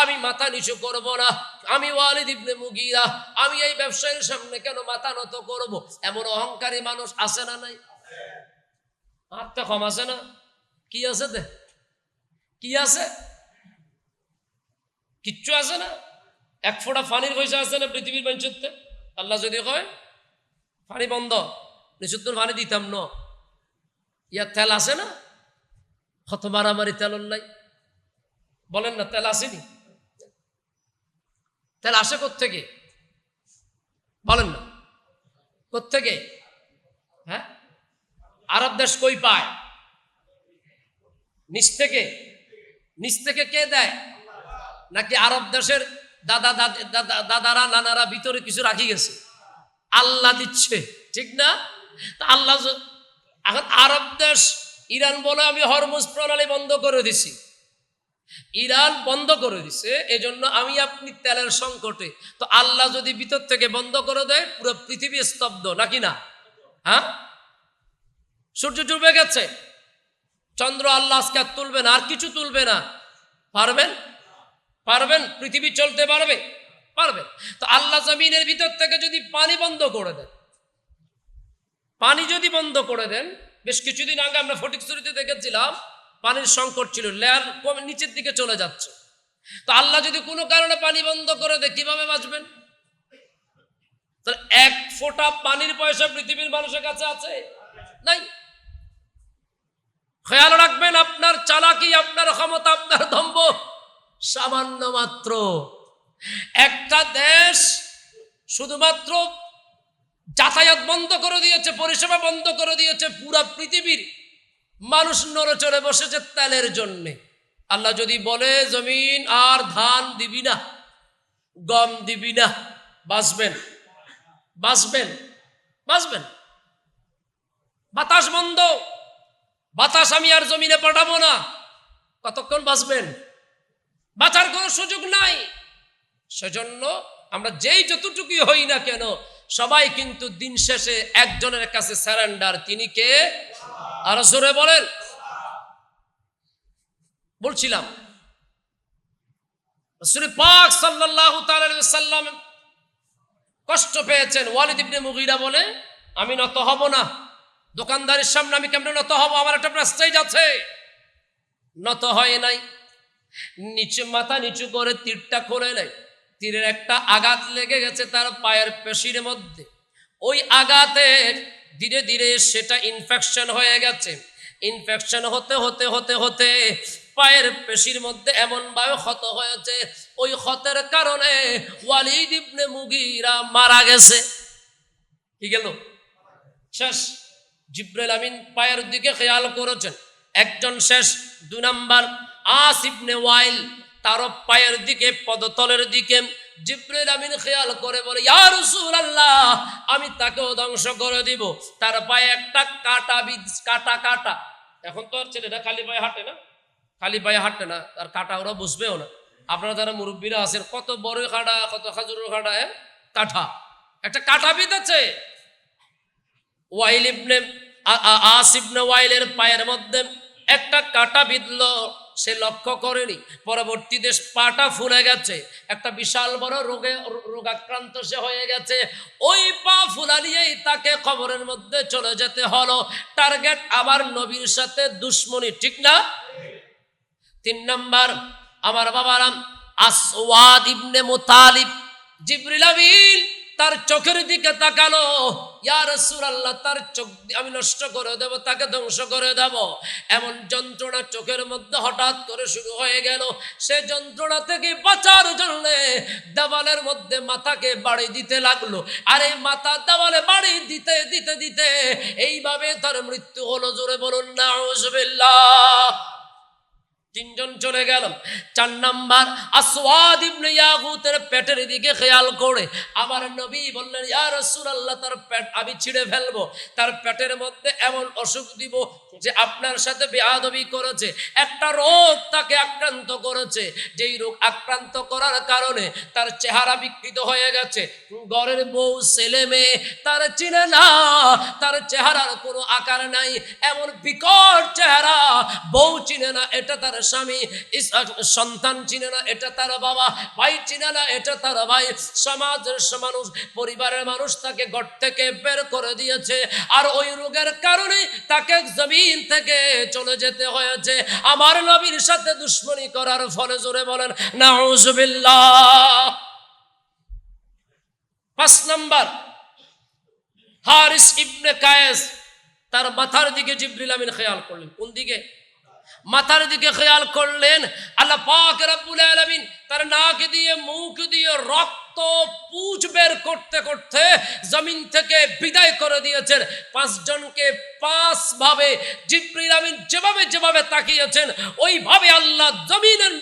আমি মাথা নিচু করব না, আমি ওয়ালিদ ইবনে মুগীরা, আমি এই ব্যবসায়ীর সামনে কেন মাথা নত করব, এমন অহংকারী মানুষ আছে না নাই? আত্মা কম আছে না? কি আছে দে, কি আছে? কিচ্ছু আছে না। এক ফোঁটা পানির পয়সা আছে না পৃথিবীর মানুষত্বে? আল্লাহ যদি কয় পানি বন্ধ, নিশুদ্ধ পানি দিতাম ন। ইয়ার তেল আছে না? কত মারামারি তেল নাই, বলেন না, তেল আসেনি? তেল আসে কোত্থেকে বলেন না? কোত্থেকে? হ্যাঁ, আরব দেশ কই পায়? নিচ থেকে? নিচ থেকে কে দেয়? নাকি আরব দেশের দাদারা নানারা ভিতরে কিছু রাখি গেছে? আল্লাহ দিচ্ছে, ঠিক না? তা আল্লাহ এখন আরব দেশ ইরান বলে আমি হরমুজ প্রণালী বন্ধ করে দিছি, ইরান বন্ধ করে দিছে, এজন্য আমি আপনি তেলের সংকটে। তো আল্লাহ যদি ভিতর থেকে বন্ধ করে দেয়, পুরো পৃথিবী স্তব্ধ, নাকি না? হ্যাঁ, সূর্য ডুবে গেছে, চন্দ্র আল্লাহ আজকে আর তুলবে না, আর কিছু তুলবে না। পারবেন? পারবেন? পৃথিবী চলতে পারবে? পারবে। তো আল্লাহ জমিনের ভিতর থেকে যদি পানি বন্ধ করে দেন, পানি যদি বন্ধ করে দেন, বেশ কিছুদিন আগে আমরা ফটিকছড়িতে দেখেছিলাম পানির সংকট ছিল, লেয়ার কমে নিচের দিকে চলে যাচ্ছে। তো আল্লাহ যদি কোনো কারণে পানি বন্ধ করে দেয়, কিভাবে বাঁচবেন? তাহলে এক ফোঁটা পানির পয়সা পৃথিবীর মানুষের কাছে আছে? নাই। খেয়াল রাখবেন, আপনার চালাকি, আপনার ক্ষমতা, আপনার দম্ভ সামান্য মাত্র। একটা দেশ শুধুমাত্র যাতায়াত বন্ধ করে দিয়েছে, পরিষেবা বন্ধ করে দিয়েছে, পুরা পৃথিবীর মানুষ নড়েচড়ে বসেছে তেলের জন্যে। আল্লাহ যদি বলে জমিন আর ধান দিবি না, গম দিবি না, বাঁচবেন? বাঁচবেন? বাঁচবেন? বাতাস বন্ধ, বাতাস আমি আর জমিনে পাঠাবো না, কতক্ষণ বাঁচবেন? বাঁচার কোনো সুযোগ নাই। সেজন্য আমরা যেই যতটুকুই হই না কেন, সবাই কিন্তু দিন শেষে একজনের কাছে সারেন্ডার। তিনি কে? আরো জোরে বলেন। বলছিলাম রাসূল পাক সাল্লাল্লাহু তাআলা আলাইহি ওয়াসাল্লাম কষ্ট পেয়েছেন। ওয়ালিদ ইবনে মুগীরা বলে, আমি নত হব না, দোকানদারের সামনে আমি কেমনে নত হব, আমার একটা প্রেস্টিজ আছে। নত হয় নাই, নিচে মাথা নিচু করে তীরটা খুলে নেয়। তীরের একটা আঘাত লেগে গেছে তার পায়ের পেশির মধ্যে। ওই আঘাতে ধীরে ধীরে সেটা ইনফেকশন হয়ে গেছে। ইনফেকশন হতে হতে হতে হতে পায়ের পেশির মধ্যে এমন ভাবে ক্ষত হয়েছে, ওই ক্ষতের কারণে ওয়ালিদ ইবনে মুগীরা মারা গেছে। কি গেল? শেষ। জিবরাইল আমিন পায়ের দিকে খেয়াল করেছেন, একজন শেষ। 2 নাম্বার আস ইবনে ওয়াইল, তার পায়ের দিকে, পদতলের দিকে জিবরাইল আমিন খেয়াল করে বলে, ইয়া রাসূলুল্লাহ, আমি তাকেও ধ্বংস করে দিব। তার পায়ে একটা কাটা। এখন তো আর ছেলেটা খালি পায়ে হাঁটে না, খালি পায়ে হাঁটে না, আর কাটা ওরা বুঝবেও না। আপনারা যারা মুরব্বীরা আছেন, কত বড় কাটা, কত খাজুরের কাটা, কাঠা, একটা কাটা বিঁধেছে। ওয়াইল ইবনে আস ইবনে ওয়াইলের পায়ের মধ্যে একটা কাটা বিঁধল, সে লক্ষ্য করেনি। পরবর্তীতে পাটা ফুলে গেছে, একটা বিশাল বড় রোগাক্রান্ত সে হয়ে গেছে। ওই পা ফুলা নিয়েই তাকে কবরের মধ্যে চলে যেতে হলো। টার্গেট আবার নবীর সাথে দুশ্মনী, ঠিক না? 3 নাম্বার, আমার বাবারাম, আসওয়াদ ইবনে মুতালিব, জিবরিল আমিন তার চোখের দিকে তাকালো, ইয়া রাসূলুল্লাহ, তার চোখ আমি নষ্ট করে দেব, তাকে ধ্বংস করে দেব। এমন যন্ত্রণা চোখের মধ্যে হঠাৎ করে শুরু হয়ে গেল। সে যন্ত্রণা থেকে বাঁচার জন্য দেওয়ালের মধ্যে মাথাকে বাড়ি দিতে লাগলো। আর এই মাথা দেওয়ালে বাড়ি দিতে দিতে দিতে এইভাবে তার মৃত্যু হলো। জোরে বলুন নাউযুবিল্লাহ। তিনজন চলে গেল। 4 নাম্বার আসওয়াদ ইবনে ইয়াগুতের পেটের দিকে খেয়াল করে আমার নবী বললেন, ইয়া রাসূলুল্লাহ, তার পেট আমি ছিঁড়ে ফেলবো, তার পেটের মধ্যে এমন অসুখ দিব যে আপনার সাথে বেয়াদবি করেছে, একটা রোগ তাকে আক্রান্ত করেছে, যেই রোগ আক্রান্ত করার কারণে তার চেহারা বিকৃত হয়ে গেছে। ঘরের বউ ছেলে মেয়ে তার চিনে না, তার চেহারার কোনো আকার নাই, এমন বিকট চেহারা। বউ চিনে না, এটা তার স্বামী, সন্তান চিনে না, এটা তার বাবা, ভাই চিনে না, এটা তার ভাই। সমাজের মানুষ, পরিবারের মানুষ তাকে ঘর থেকে বের করে দিয়েছে, আর ওই রোগের কারণে তাকে জমিন থেকে চলে যেতে হয়েছে আমার নবীর সাথে দুশ্মনী করার ফলে। জোরে বলেন নাউযুবিল্লাহ। 5 নাম্বার হারিস ইবনে কায়েস, তার মাথার দিকে জিবরিল আমিন খেয়াল করলেন। কোন দিকে? মাথার দিকে খেয়াল করলেন। আল্লাহ পাক রব্বুল আলামিন তার নাক দিয়ে মুখ দিয়ে রক্ত পুঁজ বের করতে করতে জমিন থেকে বিদায় করে দিয়েছেন। 5 জনকে 5 ভাবে জিবরিল আমিন যেভাবে যেভাবে তাকিয়েছেন ওইভাবে আল্লাহ জমিনের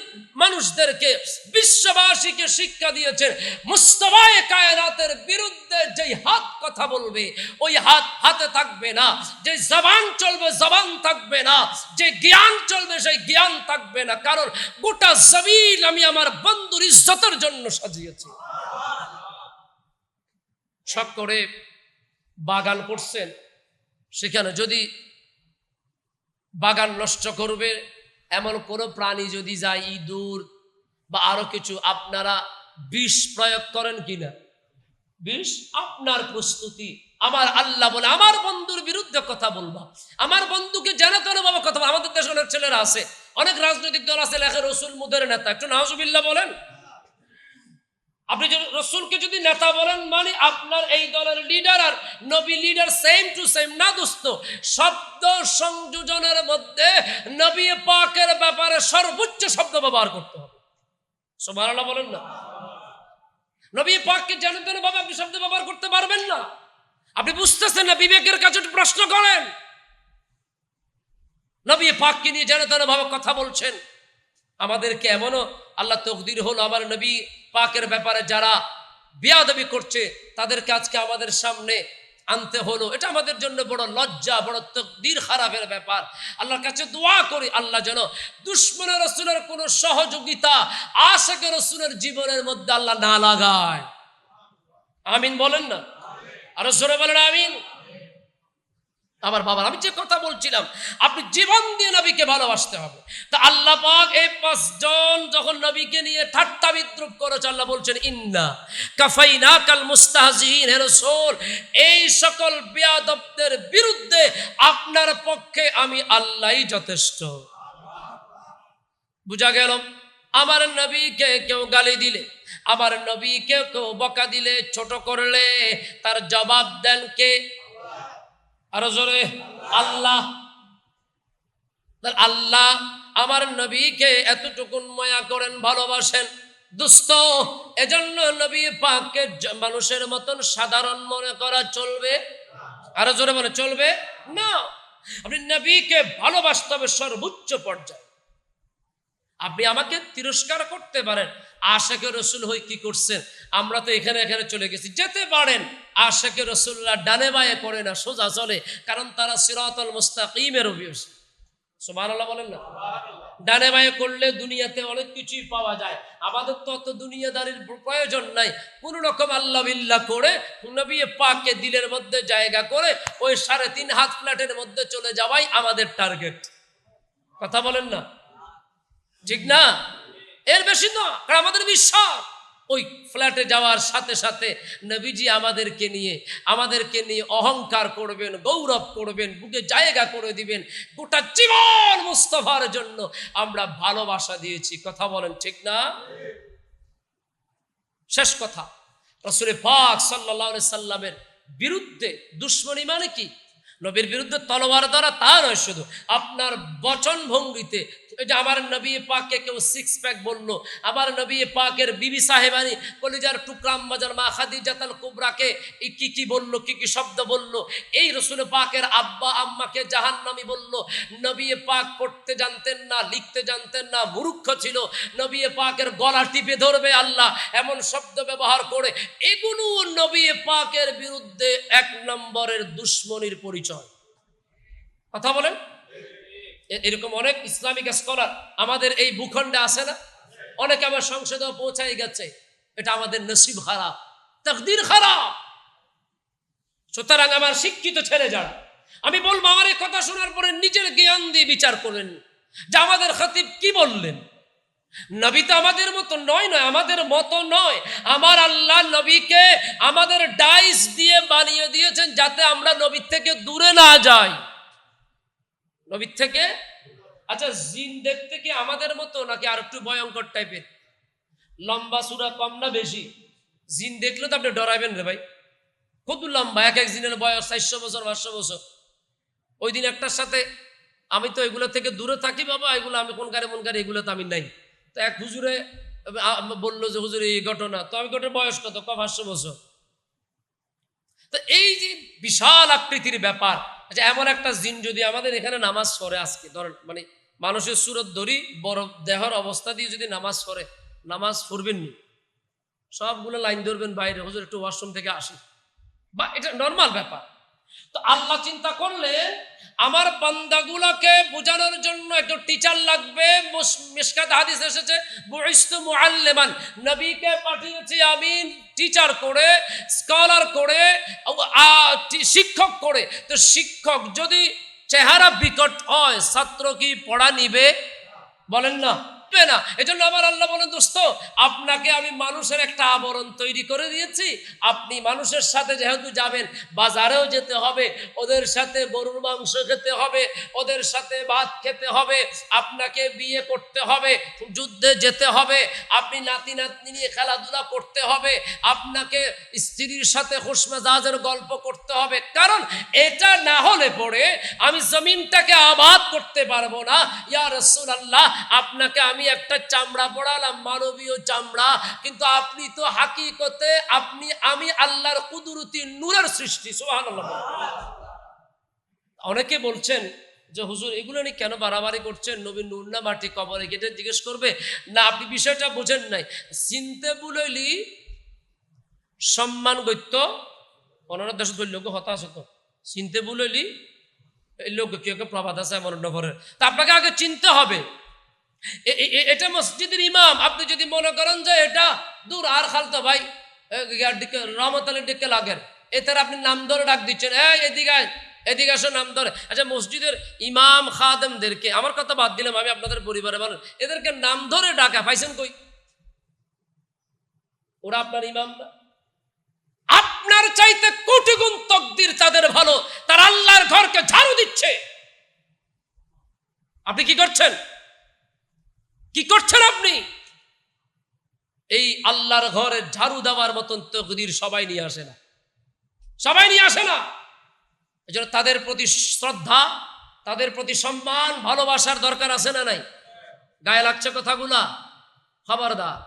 মানুষদেরকে, বিশ্ববাসীকে শিক্ষা দিয়েছেন। মুস্তাফায়ে কায়নাতের বিরুদ্ধে যেই হাত কথা বলবে ওই হাত হাতে থাকবে না, যে জবান চলবে জবান থাকবে না, যে জ্ঞান চলবে সেই জ্ঞান থাকবে না। কারণ গোটা জমিন আমি আমার বন্ধুর ইজ্জতের জন্য সাজিয়েছি। শখ করে বাগান করছেন, সেখানে যদি বাগান নষ্ট করবে এমন কোনো প্রাণী যদি যায়, ইঁদুর বা আরো কিছু, আপনারা বিষ প্রয়োগ করেন কিনা? বিষ আপনার প্রস্তুতি। আমার আল্লাহ বলে আমার বন্ধুর বিরুদ্ধে কথা বলবা, আমার বন্ধুকে জানা তো বাবা কথা বলবা। আমাদের দেশে অনেক ছেলেরা আছে, অনেক রাজনৈতিক দল আছে, লেখে রসুল মুদের নেতা। একটু নাউযুবিল্লাহ বলেন। আপনি রসুলকে যদি নেতা বলেন মানে আপনার এই দলের লিডার আর নবী লিডার সেম টু সেম না দোস্ত। শব্দ সংযোজনের মধ্যে নবী পাকের ব্যাপারে সর্বোচ্চ শব্দ ব্যবহার করতে হবে। সুবহানাল্লাহ বলেন না। নবী পাককে জানতেন বাবা, আপনি শব্দ ব্যবহার করতে পারবেন না। আপনি বুঝতেছেন না, বিবেকের কাছে প্রশ্ন করেন। নবী পাককে নিয়ে জানতেন ভাবে কথা বলছেন। আমাদেরকে এমনও আল্লাহ তকদির হলো, আমার নবী পাকের ব্যাপারে যারা বেয়াদবি করছে তাদেরকে আজকে আমাদের সামনে আনতে হলো। এটা আমাদের জন্য বড় লজ্জা, বড় তকদির খারাপের ব্যাপার। আল্লাহর কাছে দোয়া করি আল্লাহ যেন দুশমনে রাসূলের কোনো সহযোগিতা আশিকে রাসূলের জীবনের মধ্যে আল্লাহ না লাগায়। আমিন বলেন না, আরো জোরে বলেন আমিন। আমার বাবা, আমি যে কথা বলছিলাম, আপনি জীবন দিয়ে নবীকে ভালোবাসতে হবে। তা আল্লাহ পাক এই 5 জন যখন নবীকে নিয়ে ঠাট্টা বিদ্রুপ করেছে, আল্লাহ বলছেন ইন্না কাফাইনাকাল মুস্তাহজিন, হে রাসূল এই সকল বেয়াদবদের বিরুদ্ধে আপনার পক্ষে আমি আল্লাহই যথেষ্ট। বুঝা গেল? আমার নবীকে কেউ গালি দিলে, আমার নবীকে কেউ বকা দিলে, ছোট করলে তার জবাব দেন কে? আরো জোরে আল্লাহ। আল্লাহ আমার নবীকে এতটুকুন মায়া করেন, ভালোবাসেন দোস্ত। এজন্য নবী পাককে মানুষের মতন সাধারণ মনে করা চলবে? আরো জোরে বলে চলবে না। আপনি নবীকে ভালোবাসতে হবে সর্বোচ্চ পর্যায়ে। আপনি আমাকে তিরস্কার করতে পারেন, আশিকে রাসূল হই কি করছেন, আমরা তো এখানে এখানে চলে গেছি, যেতে পারেন। আশিকে রাসূলুল্লাহ ডানে বায়ে করে না, সোজা চলে, কারণ তারা সিরাতাল মুস্তাকিমের অভিবাসী। সুবহানাল্লাহ বলেন না। ডানে বায়ে করলে দুনিয়াতে অনেক কিছুই পাওয়া যায়। আমাদের তো অত দুনিয়াদারির প্রয়োজন নাই। কোন রকম আল্লাহ বিল্লাহ করে নবী পাককে দিলের মধ্যে জায়গা করে ওই 3.5 হাত ফ্ল্যাটের মধ্যে চলে যাওয়াই আমাদের টার্গেট। কথা বলেন না, ঠিক না? এর বেশি না। কারণ আমাদের বিশ্বাস ওই ফ্ল্যাটে যাওয়ার সাথে সাথে নবীজি আমাদেরকে নিয়ে অহংকার করবেন, গৌরব করবেন, বুকে জায়গা করে দিবেন। গোটা জীবন মুস্তাফার জন্য আমরা ভালোবাসা দিয়েছি। কথা বলেন ঠিক না? শেষ কথা, রাসূল পাক সাল্লাল্লাহু আলাইহি সাল্লামের বিরুদ্ধে দুশমনী মানে কি? নবীর বিরুদ্ধে তলোয়ার দ্বারা তা নয়, শুধু আপনার বচন ভঙ্গিতে। যে আমার নবী পাককে কেউ সিক্স প্যাক বললো, আমার নবী পাকের বিবি সাহেবানি কলিজার টুকরা আম্মাজান মা খাদিজাতুল কুবরাকে কি কি বললো, কি কি শব্দ বললো। এই রাসূল পাকের আব্বা আম্মাকে জাহান্নামী বললো। নবী পাক পড়তে জানতেন না, লিখতে জানতেন না, মূর্খ ছিল। নবী পাকের গলা টিপে ধরবে আল্লাহ, এমন শব্দ ব্যবহার করে। এগুলো নবী পাকের বিরুদ্ধে এক নম্বরের দুশমনির পরিচয়। কথা বলেন। এরকম অনেক ইসলামিক স্কলার আমাদের এই ভূখণ্ডে আছে না? অনেকে আমার সংসদেও পৌঁছাই গেছে। এটা আমাদের নসিব খারাপ, তাকদীর খারাপ। সুতরাং আমার শিক্ষিত ছেলে যারা, আমি বলবো আমার এই কথা শোনার পরে নিজের জ্ঞান দিয়ে বিচার করেন যে আমাদের খতিব কি বললেন। নবী তো আমাদের মতো নয়, আমাদের মতো নয়। আমার আল্লাহ নবীকে আমাদের ডাইস দিয়ে বানিয়ে দিয়েছেন যাতে আমরা নবীর থেকে দূরে না যাই। নবীর থেকে। আচ্ছা, জিন দেখতে কি আমাদের মতো নাকি আর একটু ভয়ঙ্কর টাইপের? লম্বা চূড়া কম না বেশি? জিন দেখলে তো আপনি ডরাবেন রে ভাই, কত লম্বা। এক এক জিনের বয়স 400 বছর 500 বছর। ওই দিন একটার সাথে, আমি তো এগুলো থেকে দূরে থাকি বাবা, এগুলো আমি কোন কারে মন কারে এগুলো তো আমি নাই। তো এক হুজুরে বললো যে হুজুর এই ঘটনা, তো আমি ঘটনার বয়স কত? 500 বছর। তো এই যে বিশাল আকৃতির ব্যাপার, আচ্ছা এমন একটা জিন যদি আমাদের এখানে নামাজ পড়ে, আজকে ধরেন মানে মানুষের সুরত ধরি বড় দেহর অবস্থা দিয়ে যদি নামাজ পড়ে, নামাজ পড়বেন নি, সবগুলো লাইন ধরবেন বাইরে, হুজুর একটু ওয়াশরুম থেকে আসি, বা এটা নর্মাল ব্যাপার। তো আল্লাহ চিন্তা করলে আমার বান্দাগুলোকে বোঝানোর জন্য একটা টিচার লাগবে। মিশকাত হাদিস এসেছে বুইস্তু মুআল্লিমান, নবীকে পাঠিয়েছি আমি টিচার করে, স্কলার করে, শিক্ষক করে। তো শিক্ষক যদি চেহারা বিকট হয়, ছাত্র কি পড়া নিবে? বলেন না, না। এজন্য আমার আল্লাহ বলেন, দোস্ত আপনাকে আমি মানুষের একটা আবরণ তৈরি করে দিয়েছি। আপনি মানুষের সাথে যেহেতু যাবেন, বাজারেও যেতে হবে, ওদের সাথে গরুর মাংস খেতে হবে, ওদের সাথে ভাত খেতে হবে, আপনাকে বিয়ে করতে হবে, যুদ্ধে যেতে হবে, আপনি নাতি নাতনি নিয়ে খেলাধুলা করতে হবে, আপনাকে স্ত্রীর সাথে খুশমেজাজের গল্প করতে হবে। কারণ এটা না হলে পরে আমি জমিনটাকে আবাদ করতে পারবো না। ইয়া রাসূলুল্লাহ, আপনাকে আমি একটা চামড়া পড়ালাম, মানবীয় চামড়া, কিন্তু আপনি তো হাকিকতে আমি আল্লাহর কুদরতি নূরের সৃষ্টি। সুবহানাল্লাহ। অনেকে বলছেন যে হুজুর এগুলো নিয়ে কেন বাড়াবাড়ি করছেন, নবী নূর না মাটি, কবরে গেটে জিজ্ঞেস করবে না। আপনি বিষয়টা বোঝেন নাই। চিনতে বুলইলি সম্মান গত্য অনার দেশ লোক হতাশ হতো। চিনতে বুলইলি এই লোক কেউ কেউ প্রবাদ আছে এমন নগরের, তা আপনাকে আগে চিনতে হবে। এটা মসজিদের ইমাম, আপনি যদি মনে করেন যে এটা দূর আর খালতো ভাই রহমতালের দিকে লাগেন, এতে আপনি নাম ধরে ডাক দিচ্ছেন, এদিকে এদিকে আসো, নাম ধরে। আচ্ছা, মসজিদের ইমাম খাদেমদেরকে, আমার কথা বাদ দিলাম, আমি আপনাদের পরিবারে মানুষ, এদেরকে নাম ধরে ডাকা পাইছেন কই? ওরা আপনার ইমাম না? আপনার চাইতে কোটি গুণ তকদির তাদের ভালো, তার আল্লাহর ঘরকে ঝাড়ু দিচ্ছে। আপনি কি করছেন? কি করছেন আপনি? এই আল্লাহর ঘরে ঝাড়ু দেওয়ার মতন তকদির সবাই নিয়ে আসে না, সবাই নিয়ে আসে না। এজন্য তাদের প্রতি শ্রদ্ধা, তাদের প্রতি সম্মান, ভালোবাসার দরকার আছে না নাই? গায়ে লাগছে কথাগুলা? খবরদার।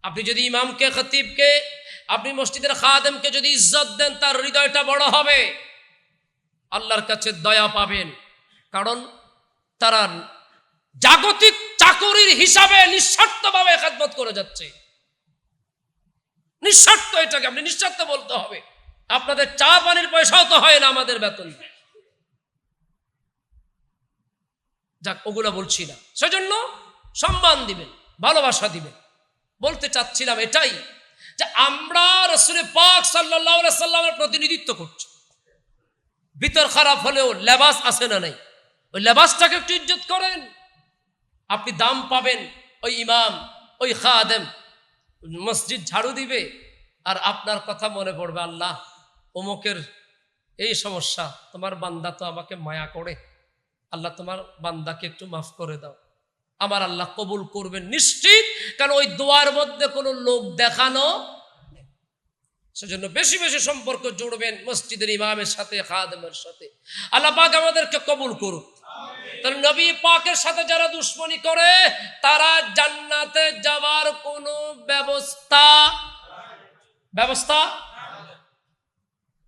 আপনি যদি ইমামকে, খতিবকে, আপনি মসজিদের খাদেমকে যদি ইজ্জত দেন, তার হৃদয়টা বড় হবে, আল্লাহর কাছে দয়া পাবেন। কারণ তারা জাগতিক চাকরির হিসাবে নিঃস্বার্থভাবে খেদমত করে যাচ্ছে। নিঃস্বার্থ, এটাকে আপনি নিঃস্বার্থ বলতে হবে। আপনাদের চা পানির পয়সাও তো হয় না আমাদের বেতন। যাক, ওগুলা বলছি না। সেজন্য সম্মান দিবেন, ভালোবাসা দিবেন। বলতে চাচ্ছিলাম এটাই যে আমরা রাসূল পাক সাল্লাল্লাহু আলাইহি সাল্লামের প্রতিনিধিত্ব করছি। ভিতর খারাপ হলেও লেবাস আছে না নাই? ওই লেবাসটাকে একটু ইজ্জত করেন, আপনি দাম পাবেন। ওই ইমাম, ওই খাদেম মসজিদ ঝাড়ু দিবে, আর আপনার কথা মনে পড়বে, আল্লাহ অমুকের এই সমস্যা, তোমার বান্দা তো আমাকে মায়া করে, আল্লাহ তোমার বান্দাকে একটু মাফ করে দাও। আমার আল্লাহ কবুল করবেন নিশ্চিত, কারণ ওই দোয়ার মধ্যে কোনো লোক দেখানো। সেজন্য বেশি বেশি সম্পর্ক জুড়বেন মসজিদের ইমামের সাথে, খাদেমের সাথে। আল্লাহ পাক আমাদেরকে কবুল করুক। তাহলে নবী পাকের সাথে যারা দুশ্মনী করে তারা জান্নাতে যাওয়ার কোনো ব্যবস্থা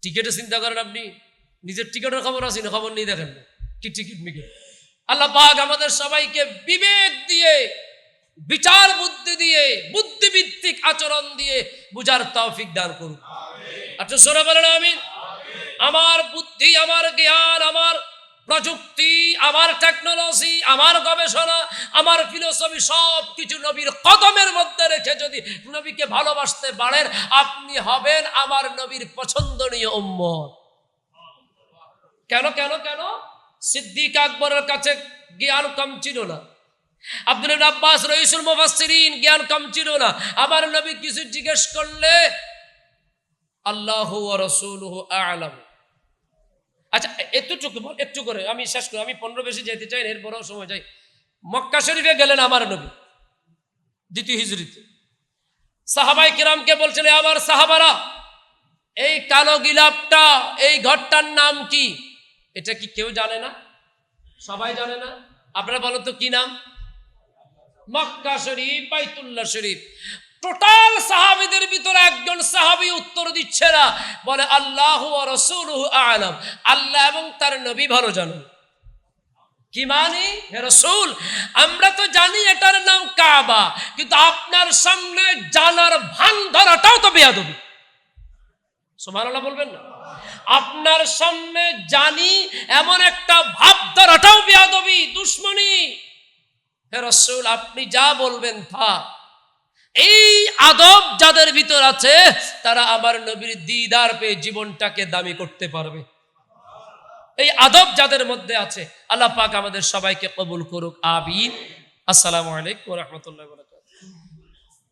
টিকিটের চিন্তা করেন আপনি? নিজের টিকিটের খবর আছে না? খবর নেই, দেখেন না কি টিকিট মিকিট। আল্লাহ পাক আমাদের সবাইকে বিবেক দিয়ে, বিচার বুদ্ধি দিয়ে, বুদ্ধিভিত্তিক আচরণ দিয়ে বুঝার তৌফিক দান করুন। আচ্ছা সরে বলেন আমিন। আমার বুদ্ধি, আমার জ্ঞান, আমার প্রযুক্তি, আমার টেকনোলজি, আমার গবেষণা, আমার ফিলোসফি সব কিছু নবীর কদমের মধ্যে রেখে যদি নবীকে ভালোবাসতে পারেন, আপনি হবেন আমার নবীর পছন্দনীয় উম্মত। কেন কেন কেন? সিদ্দিক আকবরের কাছে জ্ঞান কম ছিল না, আব্দুল ইবনে আব্বাস রাইসুল মুফাসসিরিন জ্ঞান কম ছিল না। আমার নবী কিছু জিজ্ঞেস করলে আল্লাহু ওয়া রাসূলুহু আ'লাম। আচ্ছা একটু করে আমি শেষ করি, আমি 15 বেশি যেতে চাই, এর বড় সময় যাই। মক্কা শরীফে গেলেন আমার নবী দ্বিতীয় হিজরিতে, সাহাবায়ে কিরামকে বলছেন, আমার সাহাবারা, এই কালো গিলাপটা, এই ঘরটার নাম কি? এটা কি কেউ জানে না? সবাই জানে না? আপনারা বলেন তো কি নাম? মক্কা শরীফ, বাইতুল্লাহ শরীফ। টোটাল সাহাবীদের ভিতরে একজন সাহাবী উত্তর দিচ্ছে না, বলে আল্লাহু ওয়া রাসূলুহু আ'লাম, আল্লাহ এবং তার নবী ভালো জানেন। কি মানে? হে রাসূল, আমরা তো জানি এটার নাম কাবা, কিন্তু আপনার সামনে জানার ভান ধরাটাও তো বেয়াদবি। সুবহানাল্লাহ বলবেন না? আপনার সামনে জানি এমন একটা ভাব ধরাটাও বেয়াদবি, দুশ্মনী। হে রাসূল, আপনি যা বলবেন তা। এই আদব যাদের ভিতর আছে তারা আমার নবীর দিদার পেয়ে জীবনটাকে দামি করতে পারবে। এই আদব যাদের মধ্যে আছে, আল্লাহ পাক আমাদের সবাইকে কবুল করুক, আমিন। আসসালামু আলাইকুম ওয়া রাহমাতুল্লাহি ওয়া বারাকাতুহু।